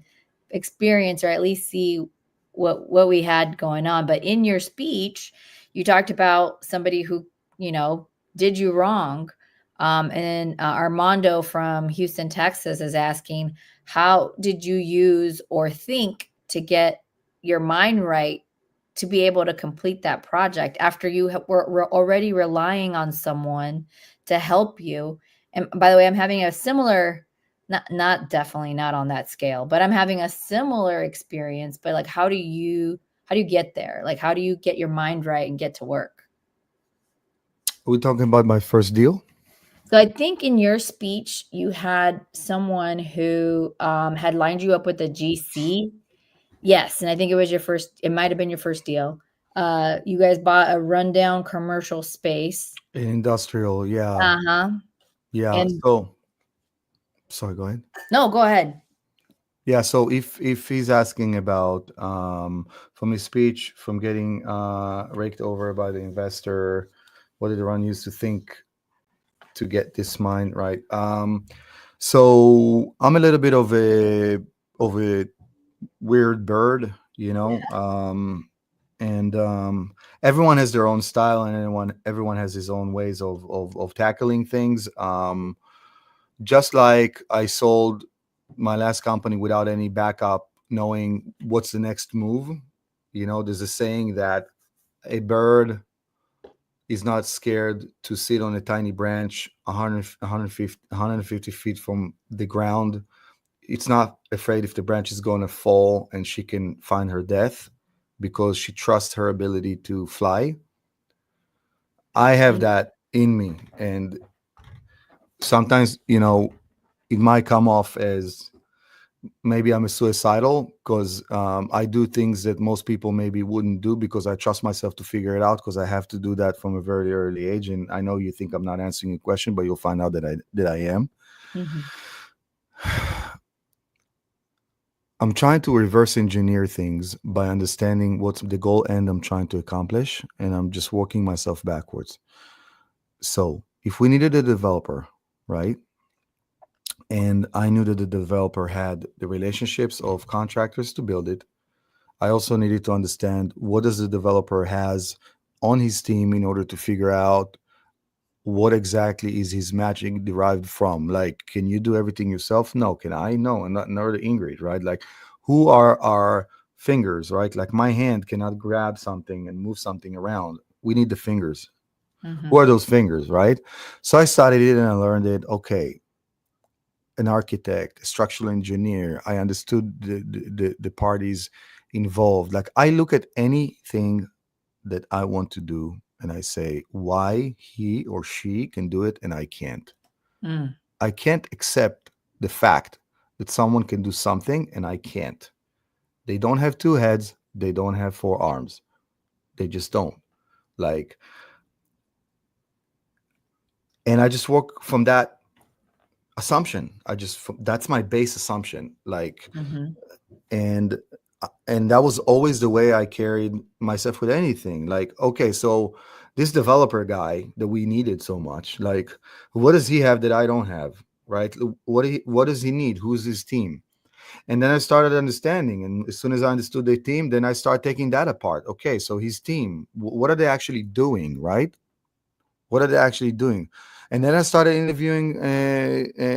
experience or at least see what we had going on. But in your speech, you talked about somebody who, you know, did you wrong. And Armando from Houston, Texas is asking, how did you use or think to get your mind right to be able to complete that project after you were already relying on someone to help you? And by the way, I'm having a similar, not definitely not on that scale, but I'm having a similar experience. But like, how do you get there? Like, how do you get your mind right and get to work? Are we talking about my first deal? So I think in your speech, you had someone who had lined you up with a GC. Yes, and I think it was your first. It might have been your first deal. You guys bought a rundown commercial space. Industrial, yeah. Uh-huh. Yeah. And So, sorry, go ahead. no, go ahead. Yeah, so if he's asking about from his speech, from getting raked over by the investor, what did Ron used to think to get this mine right? So I'm a little bit of a weird bird, you know, and everyone has their own style, and everyone has his own ways of tackling things. Just like I sold my last company without any backup, knowing what's the next move. You know, there's a saying that a bird is not scared to sit on a tiny branch 150 feet from the ground. It's not afraid if the branch is going to fall and she can find her death because she trusts her ability to fly. I have Mhm. that in me. And sometimes, you know, it might come off as maybe I'm a suicidal because I do things that most people maybe wouldn't do because I trust myself to figure it out because I have to do that from a very early age. And I know you think I'm not answering your question, but you'll find out that I am. Mhm. I'm trying to reverse engineer things by understanding what's the goal end I'm trying to accomplish, and I'm just working myself backwards. So, if we needed a developer, right? And I knew that the developer had the relationships of contractors to build it. I also needed to understand what does the developer has on his team in order to figure out what exactly is his magic derived from. Like, can you do everything yourself? No. Can I? No. And not nor the Ingryd, right? Like, who are our fingers, right? Like, my hand cannot grab something and move something around. We need the fingers. Who Mm-hmm. are those fingers, right? So I studied it and I learned it. Okay, an architect, a structural engineer. I understood the parties involved. Like, I look at anything that I want to do and I say why he or she can do it and I can't. Mm. I can't accept the fact that someone can do something and I can't. They don't have two heads, they don't have four arms. They just don't. Like, and I just work from that assumption. That's my base assumption. Like, Mm-hmm. and and that was always the way I carried myself with anything. Like, okay, so this developer guy that we needed so much, like, what does he have that I don't have, right? What does he need? Who's his team? And then I started understanding, and as soon as I understood the team, then I started taking that apart. Okay, so his team, what are they actually doing, right? What are they actually doing? And then I started interviewing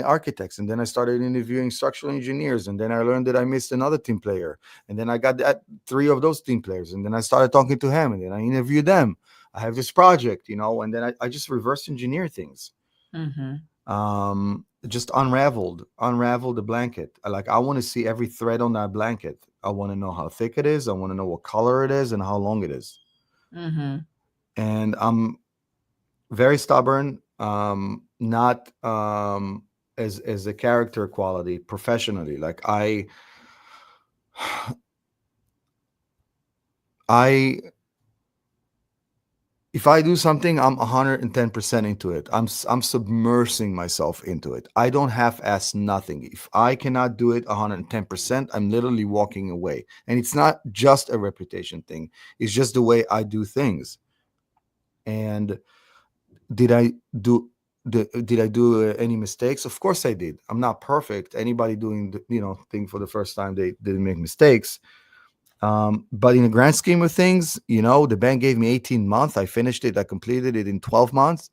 architects, and then I started interviewing structural engineers, and then I learned that I missed another team player, and then I got that three of those team players, and then I started talking to him, and then I interviewed them. I have this project, and then I just reverse engineer things. Mm-hmm. Just unraveled the blanket. Like, I want to see every thread on that blanket. I want to know how thick it is. I want to know what color it is and how long it is. Mm-hmm. And I'm very stubborn, not as a character quality professionally. Like, I if I do something, I'm 110% into it. I'm submersing myself into it. I don't half-ass nothing. If I cannot do it 110%, I'm literally walking away. And it's not just a reputation thing. It's just the way I do things. And did I do did I do any mistakes? Of course I did. I'm not perfect. Anybody doing the thing for the first time, they didn't make mistakes. But in the grand scheme of things, the bank gave me 18 months. I finished it. I completed it in 12 months.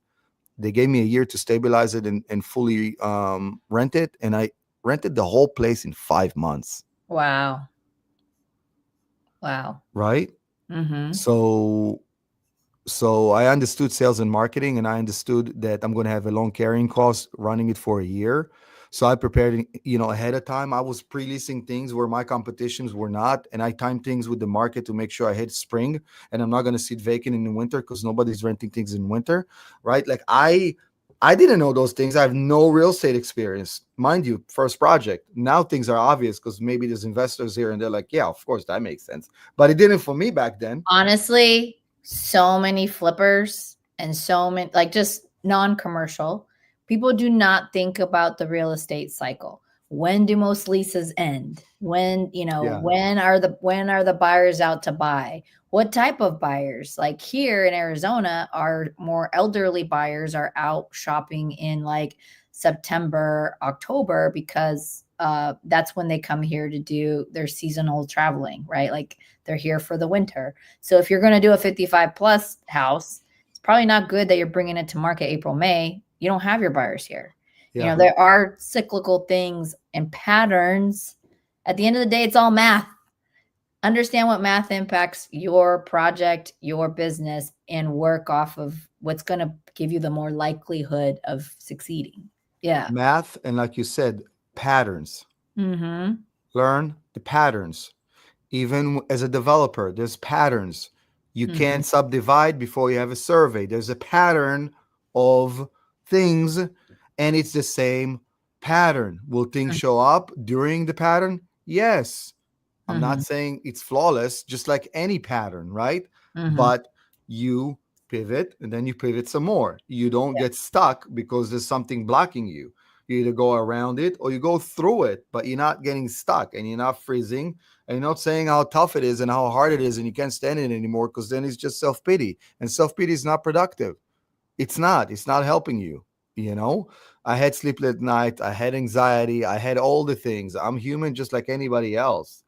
They gave me a year to stabilize it and fully rent it. And I rented the whole place in 5 months. Wow. Wow. Right. Mm-hmm. So I understood sales and marketing, and I understood that I'm going to have a long carrying cost running it for a year. So I prepared, ahead of time. I was pre-leasing things where my competitions were not, and I timed things with the market to make sure I hit spring, and I'm not going to sit vacant in the winter because nobody's renting things in winter, right? Like, I didn't know those things. I have no real estate experience, mind you. First project. Now things are obvious because maybe there's investors here, and they're like, yeah, of course that makes sense, but it didn't for me back then. Honestly, so many flippers and so many, like, just non-commercial people do not think about the real estate cycle. When do most leases end? When, Yeah. when are the buyers out to buy? What type of buyers? Like, here in Arizona, our more elderly buyers are out shopping in like September, October, because that's when they come here to do their seasonal traveling, right? Like, they're here for the winter. So if you're going to do a 55 plus house, it's probably not good that you're bringing it to market April, May. You don't have your buyers here. Yeah. There are cyclical things and patterns. At the end of the day, it's all math. Understand what math impacts your project, your business, and work off of what's going to give you the more likelihood of succeeding. Yeah. Math, and like you said, patterns. Mm-hmm. Learn the patterns. Even as a developer, there's patterns. You Mm-hmm. can't subdivide before you have a survey. There's a pattern of things, and it's the same pattern. Will things show up during the pattern? Yes. I'm Mm-hmm. not saying it's flawless, just like any pattern, right? Mm-hmm. But you pivot and then you pivot some more. You don't get stuck because there's something blocking you. You either go around it or you go through it, but you're not getting stuck and you're not freezing and you're not saying how tough it is and how hard it is and you can't stand it anymore, because then it's just self-pity. And self-pity is not productive. It's not helping you. you know I had sleepless night, I had anxiety, I had all the things. I'm human just like anybody else,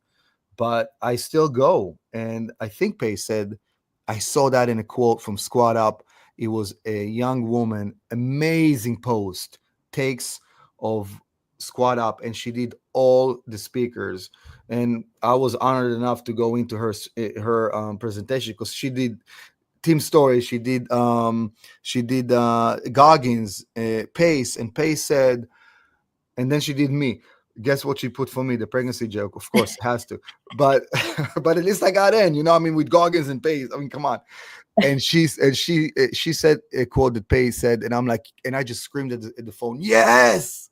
but I still go. And I think Pace said, I saw that in a quote from Squad Up. It was a young woman, amazing post, takes of Squad Up, and she did all the speakers. And I was honored enough to go into her presentation, because she did Team Story, she did Goggins, Pace, and Pace said, and then she did me. Guess what she put for me? The pregnancy joke, of course, has to. But but at least I got in. I mean, with Goggins and Pace. I mean, come on. And she said a quote that Pace said, and I'm like, and I just screamed at the phone. Yes,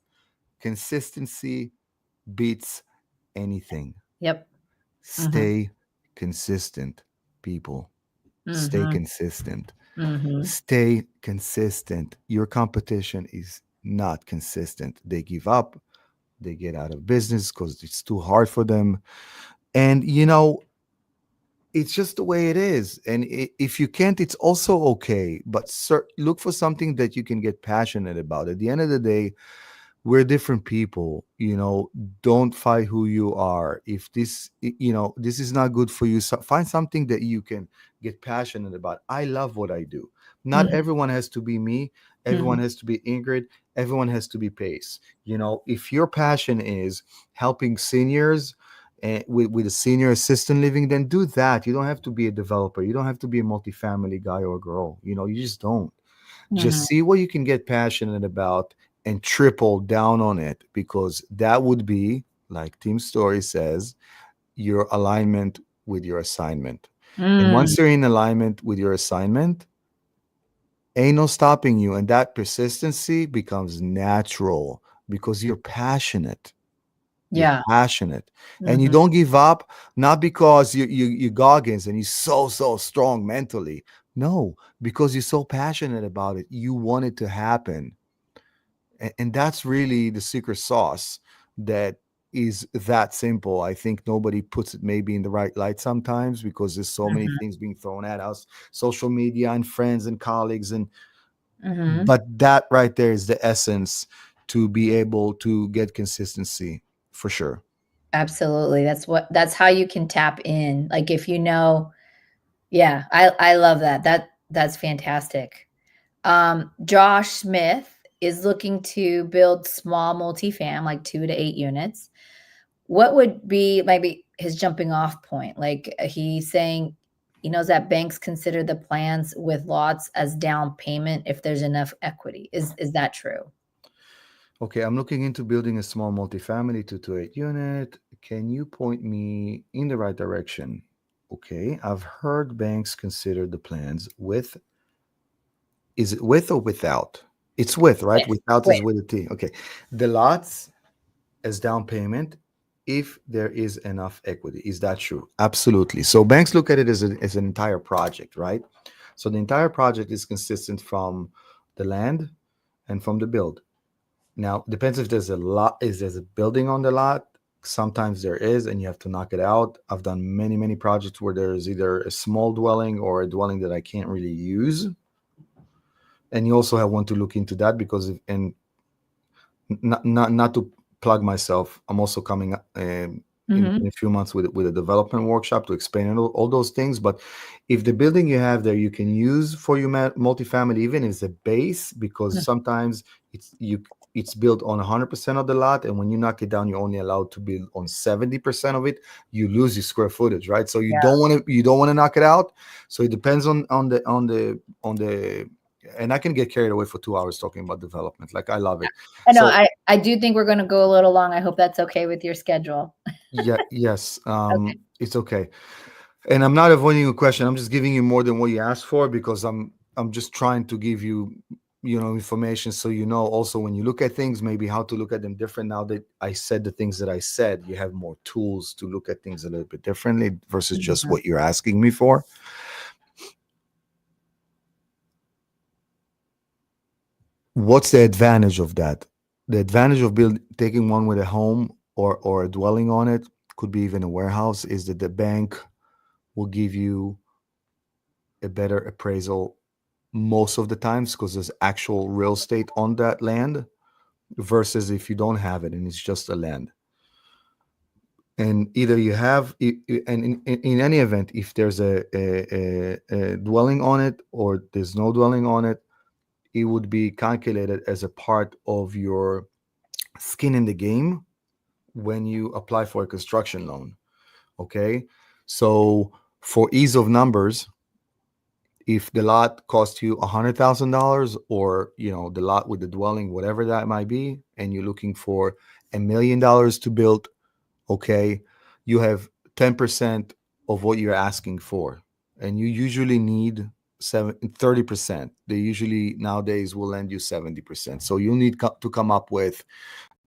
consistency beats anything. Yep. Stay consistent, people. Stay Mm-hmm. consistent. Mm-hmm. Stay consistent. Your competition is not consistent. They give up, they get out of business because it's too hard for them. And it's just the way it is. And if you can't, it's also okay. But look for something that you can get passionate about. At the end of the day, we're different people. Don't fight who you are. If this is not good for you, so find something that you can get passionate about. I love what I do. Not Mm-hmm. everyone has to be me. Everyone has to be Ingrid. Everyone has to be Pace. If your passion is helping seniors, with a senior assistant living, then do that. You don't have to be a developer. You don't have to be a multifamily guy or girl. You just don't. Mm-hmm. Just see what you can get passionate about and triple down on it, because that would be, like Team Story says, your alignment with your assignment. And Mm. once you're in alignment with your assignment, ain't no stopping you. And that persistency becomes natural because you're passionate. You're Yeah. passionate, and you Mm-hmm. don't give up, not because you Goggins and you're so strong mentally. No, because you're so passionate about it. You want it to happen. And that's really the secret sauce that is that simple. I think nobody puts it maybe in the right light sometimes, because there's so many Mm-hmm. things being thrown at us, social media and friends and colleagues, and Mm-hmm. but that right there is the essence to be able to get consistency for sure. Absolutely. That's how you can tap in. Like if yeah, I love that. That's fantastic. Josh Smith is looking to build small multifam, like 2 to 8 units. What would be maybe his jumping off point? Like he's saying he knows that banks consider the plans with lots as down payment if there's enough equity. Is that true? Okay, I'm looking into building a small multifamily 2 to 8 unit. Can you point me in the right direction? Okay, I've heard banks consider the plans with. Is it with or without? It's with, right? With. Without is With. with a T. Okay. The lots as down payment if there is enough equity. Is that true? Absolutely. So banks look at it as an entire project, right? So the entire project is consistent from the land and from the build. Now, depends if there's a lot, is there's a building on the lot. Sometimes there is, and you have to knock it out. I've done many, many projects where there's either a small dwelling or a dwelling that I can't really use. And you also have one to look into that, because and not to plug myself, I'm also coming in Mm-hmm. a few months with a development workshop to explain all those things. But if the building you have there you can use for your multifamily, even as a base, because sometimes it's built on 100% of the lot, and when you knock it down you're only allowed to build on 70% of it. You lose your square footage, right? So Yeah. you don't want to knock it out. So it depends on the and I can get carried away for 2 hours talking about development. Like, I love it. I know. So I do think we're going to go a little long. I hope that's okay with your schedule. yeah, yes, Okay. it's okay. And I'm not avoiding your question. I'm just giving you more than what you asked for, because I'm just trying to give you information, so also when you look at things, maybe how to look at them different. Now that I said the things that I said, you have more tools to look at things a little bit differently versus just Mhm. what you're asking me for. What's the advantage of that? The advantage of taking one with a home or a dwelling on it, could be even a warehouse, is that the bank will give you a better appraisal most of the times because there's actual real estate on that land versus if you don't have it and it's just a land. And either you have, and in any event, if there's a dwelling on it or there's no dwelling on it, it would be calculated as a part of your skin in the game when you apply for a construction loan. Okay. So for ease of numbers, if the lot cost you $100,000, or the lot with the dwelling, whatever that might be, and you're looking for $1 million to build, okay, you have 10% of what you're asking for, and you usually need 30%. They usually nowadays will lend you 70%. So you need to come up with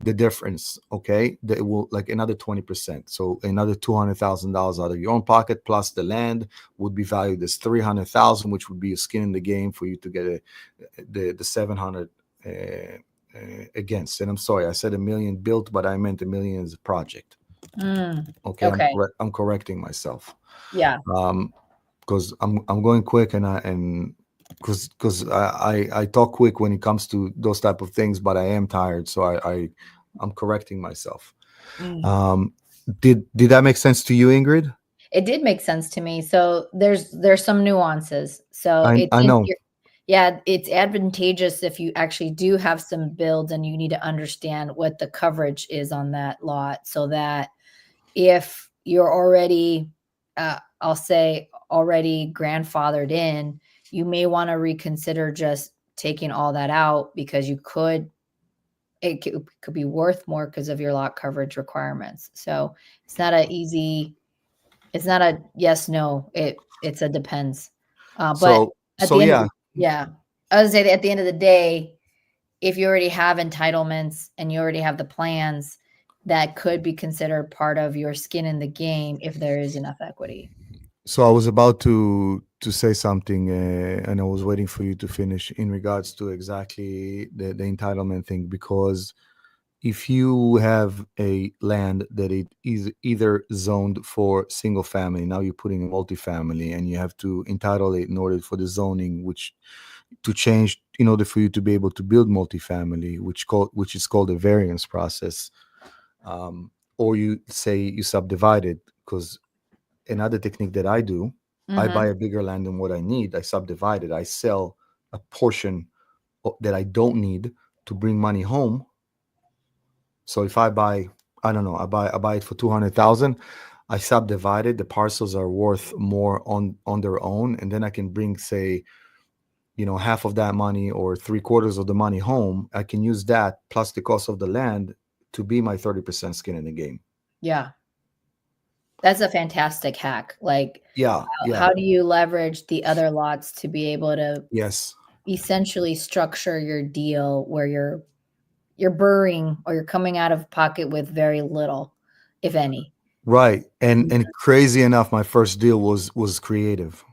the difference, okay? That will like another 20%. So another $200,000 out of your own pocket, plus the land would be valued as 300,000, which would be a skin in the game for you to get the 700 against. And I'm sorry, I said a million built, but I meant a million as a project. Okay, Okay. I'm correcting myself. Yeah. Because I'm going quick, and because I talk quick when it comes to those type of things, but I am tired, so I'm correcting myself. Mm. Um, did that make sense to you, Ingrid? It did make sense to me. So there's some nuances. So I know. yeah, it's advantageous if you actually do have some builds and you need to understand what the coverage is on that lot, so that if you're already, I'll say, already grandfathered in, you may want to reconsider just taking all that out, because it could be worth more because of your lot coverage requirements. So it's not a easy, it's not a yes, no, it's a depends. But at So the end of yeah. the, yeah, I would say that at the end of the day, if you already have entitlements and you already have the plans, that could be considered part of your skin in the game if there is enough equity. So I was about to say something, and I was waiting for you to finish in regards to exactly the entitlement thing, because if you have a land that it is either zoned for single family, now you're putting a multifamily, and you have to entitle it in order for the zoning, which to change in order for you to be able to build multifamily, which is called a variance process. Or you say you subdivide it, because another technique that I do, I buy Mm-hmm. a bigger land than what I need. I subdivide it. I sell a portion that I don't need to bring money home. So if I buy, I don't know, I buy it for 200,000. I subdivide it. The parcels are worth more on their own, and then I can bring, say, half of that money or three-quarters of the money home. I can use that plus the cost of the land to be my 30% skin in the game. Yeah, that's a fantastic hack. Like, Yeah, yeah, how do you leverage the other lots to be able to yes. essentially structure your deal where you're burring, or you're coming out of pocket with very little, if any. Right. And crazy enough, my first deal was creative.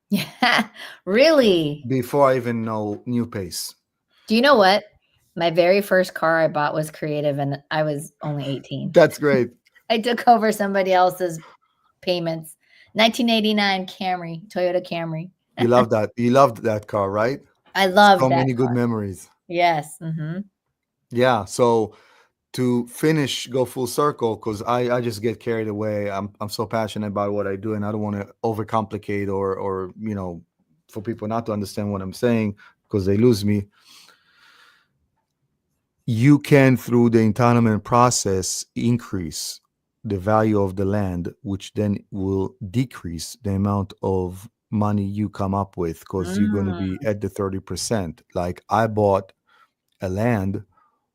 Yeah, really. Before I even know New Pace. Do you know what? My very first car I bought was creative, and I was only 18. That's great. I took over somebody else's payments. 1989 Camry, Toyota Camry. You love that. You loved that car, right? I loved So that many good car. memories. Yes. Hmm. Yeah. So to finish, go full circle, because I just get carried away. I'm so passionate about what I do, and I don't want to overcomplicate or for people not to understand what I'm saying because they lose me. You can, through the entitlement process, increase the value of the land, which then will decrease the amount of money you come up with because you're going to Mm, be at the 30%. Like I bought a land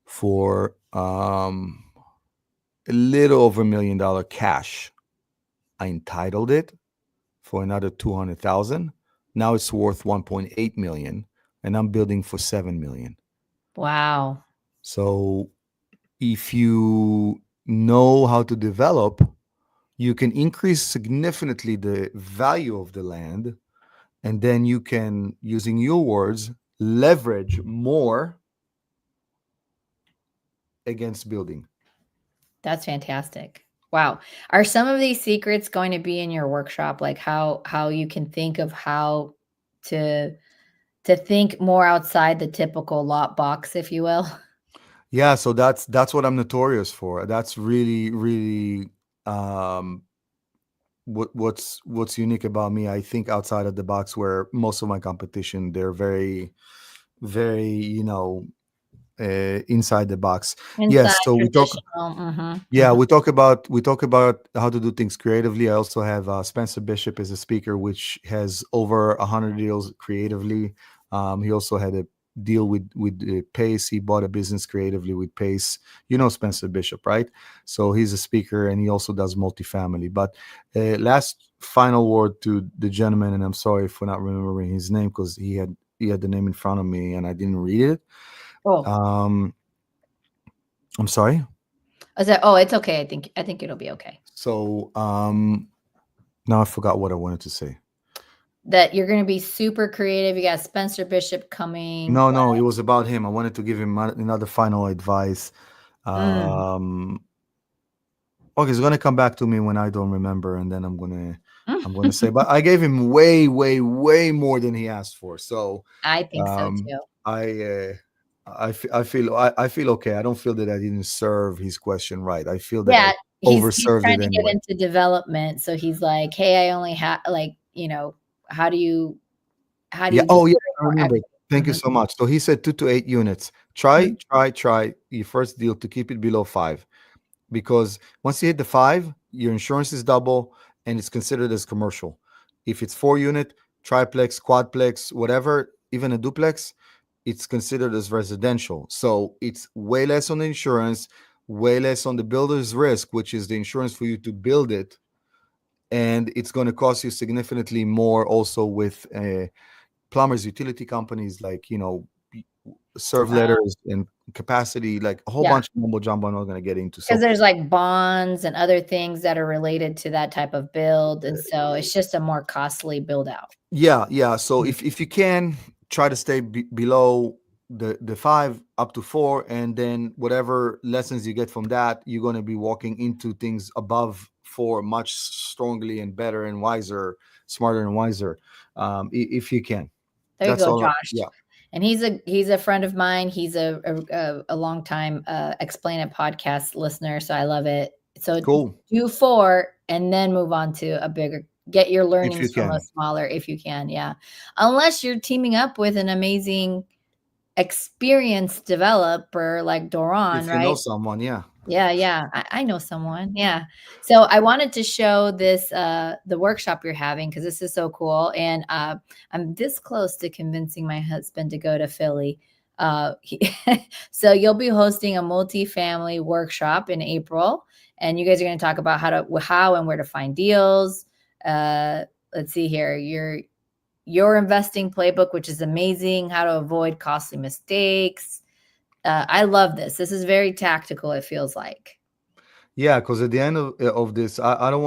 for a little over $1 million cash. I entitled it for another 200,000. Now it's worth 1.8 million, and I'm building for 7 million. wow. So if you know how to develop, you can increase significantly the value of the land, and then you can, using your words, leverage more against building. That's fantastic. Wow. Are some of these secrets going to be in your workshop? Like how you can think of how to think more outside the typical lot box, if you will? Yeah, so that's what I'm notorious for. That's really um what's unique about me. I think outside of the box, where most of my competition, they're very, inside the box. Inside Yes, so we talk. traditional. Mhm. Yeah, Mhm. we talk about how to do things creatively. I also have Spencer Bishop as a speaker, which has over 100 deals creatively. He also had a deal with Pace. He bought a business creatively with Pace. You know Spencer Bishop, right? So he's a speaker, and he also does multifamily. But last final word to the gentleman, and I'm sorry for not remembering his name, because he had the name in front of me and I didn't read it. Oh, Um, I'm sorry. I said, "Oh, it's okay. I think it'll be okay." So now I forgot what I wanted to say. That you're gonna be super creative. You got Spencer Bishop coming. No, no, it was about him. I wanted to give him another final advice. Mm. Um, okay, it's gonna come back to me when I don't remember, and then I'm gonna say. But I gave him way, way, way more than he asked for. So I think so um, too. I feel okay. I don't feel that I didn't serve his question right. I feel that I Yeah, he's overserved trying it to get anyway. into development, so he's like, "Hey, I only have like, how do you Yeah. just Oh, yeah. create I more remember. equity?" Thank you Mhm, so much. So he said 2 to 8 units. Try, mhm. try your first deal to keep it below five, because once you hit the five, your insurance is double and it's considered as commercial. If it's 4 unit, triplex, quadplex, whatever, even a duplex, it's considered as residential. So it's way less on the insurance, way less on the builder's risk, which is the insurance for you to build it. And it's going to cost you significantly more also with plumbers, utility companies, like, serve Uh, letters and capacity, like a whole yeah, bunch of mumbo jumbo I'm not going to get into. because So there's, like, bonds and other things that are related to that type of build, and so it's just a more costly build out. yeah, yeah. So Mhm. if you can try to stay below the five up to four, and then whatever lessons you get from that, you're going to be walking into things above four much strongly and better and wiser, smarter and wiser, if you can. There you That's go, all. Josh. Yeah, And he's a friend of mine. He's a longtime Explain It podcast listener, so I love it. So cool. do four and then move on to a bigger. Get your If you learnings from a can, smaller, if you can. Yeah, unless you're teaming up with an amazing, experienced developer like Doron, if you know right? someone, yeah, Yeah, yeah. I know someone. Yeah. So I wanted to show this the workshop you're having because this is so cool. And I'm this close to convincing my husband to go to Philly. So you'll be hosting a multifamily workshop in April, and you guys are going to talk about how and where to find deals. Uh, let's see here. Your investing playbook, which is amazing, how to avoid costly mistakes. I love this. This is very tactical, it feels like. yeah. Because at the end of this, I don't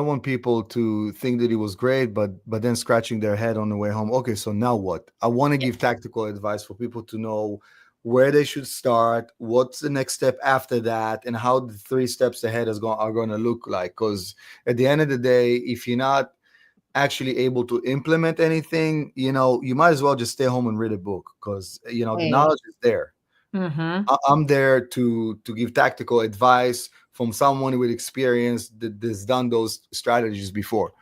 want people to think that it was great, but then scratching their head on the way home. Okay, so now what? I want to Yeah. give tactical advice for people to know where they should start, what's the next step after that, and how the 3 steps ahead are going to look like. Because at the end of the day, if you're not actually able to implement anything, you might as well just stay home and read a book, because the Hey. knowledge is there. Mhm. I'm there to give tactical advice from someone with experience that's done those strategies before,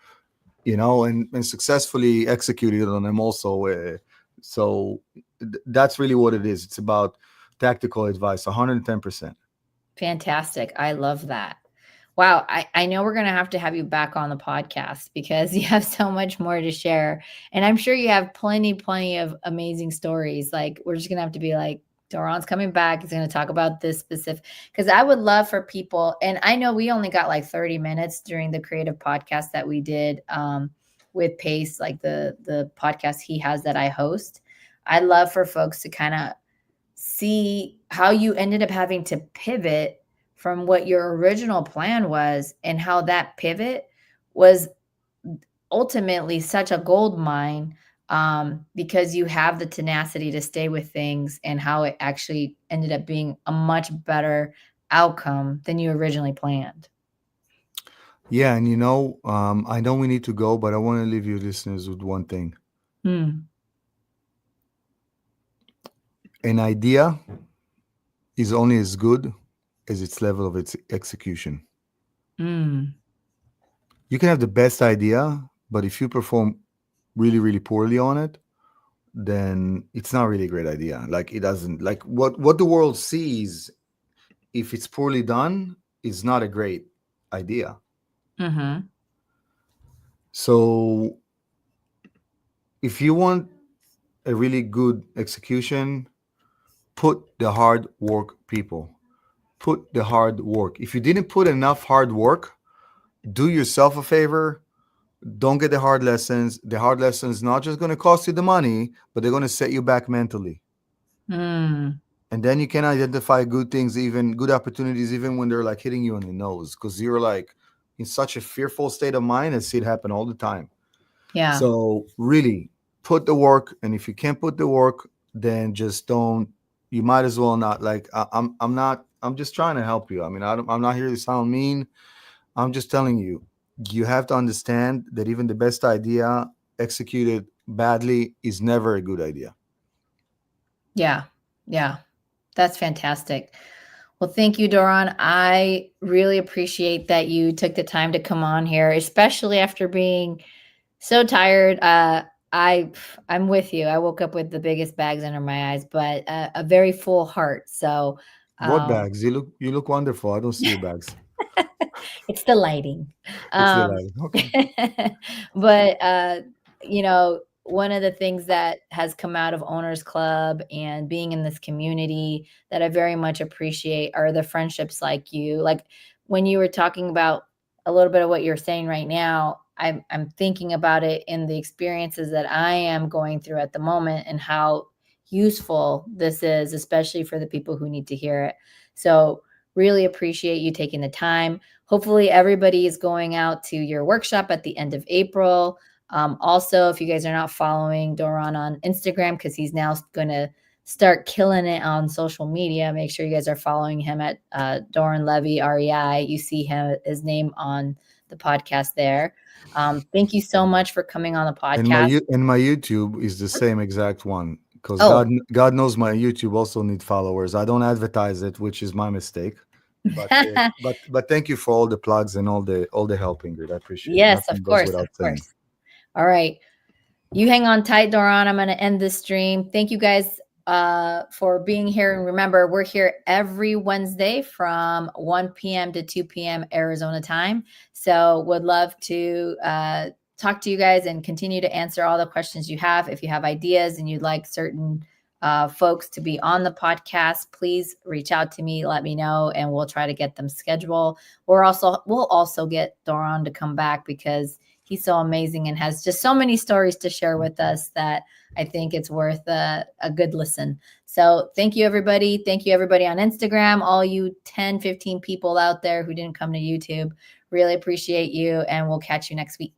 and successfully executed on them also. So that's really what it is. It's about tactical advice, 110%. Fantastic. I love that. Wow, I know we're gonna have to have you back on the podcast because you have so much more to share, and I'm sure you have plenty of amazing stories. Like, we're just gonna have to be like, "Doron's coming back, he's gonna talk about this specific." Because I would love for people, and I know we only got, like, 30 minutes during the creative podcast that we did, with Pace, like, the podcast he has that I host. I'd love for folks to kinda see how you ended up having to pivot from what your original plan was and how that pivot was ultimately such a gold mine, because you have the tenacity to stay with things and how it actually ended up being a much better outcome than you originally planned. Yeah, and I know we need to go, but I want to leave you listeners with one thing. Mm, An idea is only as good as its level of its execution. mm, You can have the best idea, but if you perform really, really poorly on it, then it's not really a great idea. Like it doesn't like what the world sees if it's poorly done is not a great idea. mm-hmm. So if you want a really good execution, put the hard work, people. Put the hard work. If you didn't put enough hard work, do yourself a favor. Don't get the hard lessons. The hard lessons not just going to cost you the money, but they're going to set you back mentally. Mm, And then you can identify good things, even good opportunities, even when they're like hitting you in the nose, because you're like in such a fearful state of mind and see it happen all the time. yeah. So really put the work. And if you can't put the work, then just don't. You might as well not. Like I'm not. I'm just trying to help you. I mean, I'm not here to sound mean. I'm just telling you. You have to understand that even the best idea executed badly is never a good idea. Yeah. Yeah. That's fantastic. Well, thank you, Doron. I really appreciate that you took the time to come on here, especially after being so tired. I I'm with you. I woke up with the biggest bags under my eyes, but a very full heart. So What um, bags? You look wonderful. I don't see your bags. it's the lighting. It's the Um, lighting. Okay. but one of the things that has come out of Owners Club and being in this community that I very much appreciate are the friendships like you. Like when you were talking about a little bit of what you're saying right now, I'm thinking about it in the experiences that I am going through at the moment and how useful this is, especially for the people who need to hear it. So really appreciate you taking the time. Hopefully, everybody is going out to your workshop at the end of April. Also, if you guys are not following Doron on Instagram, because he's now going to start killing it on social media, make sure you guys are following him at Doron Levi, REI. You see his name on the podcast there. Thank you so much for coming on the And my podcast. and my YouTube is the same exact one because Oh, God knows my YouTube also need followers. I don't advertise it, which is my mistake. But thank you for all the plugs and all the help, Ingrid. I appreciate it. yes, Nothing of goes course, of without saying. course. All right. You hang on tight, Doron. I'm going to end this stream. Thank you guys for being here. And remember, we're here every Wednesday from 1 p.m. to 2 p.m. Arizona time. So would love to talk to you guys and continue to answer all the questions you have. If you have ideas and you'd like certain folks to be on the podcast, please reach out to me. Let me know, and we'll try to get them scheduled. We'll also get Doron to come back because he's so amazing and has just so many stories to share with us that I think it's worth a good listen. So thank you, everybody. Thank you, everybody on Instagram, all you 10, 15 people out there who didn't come to YouTube. Really appreciate you, and we'll catch you next week.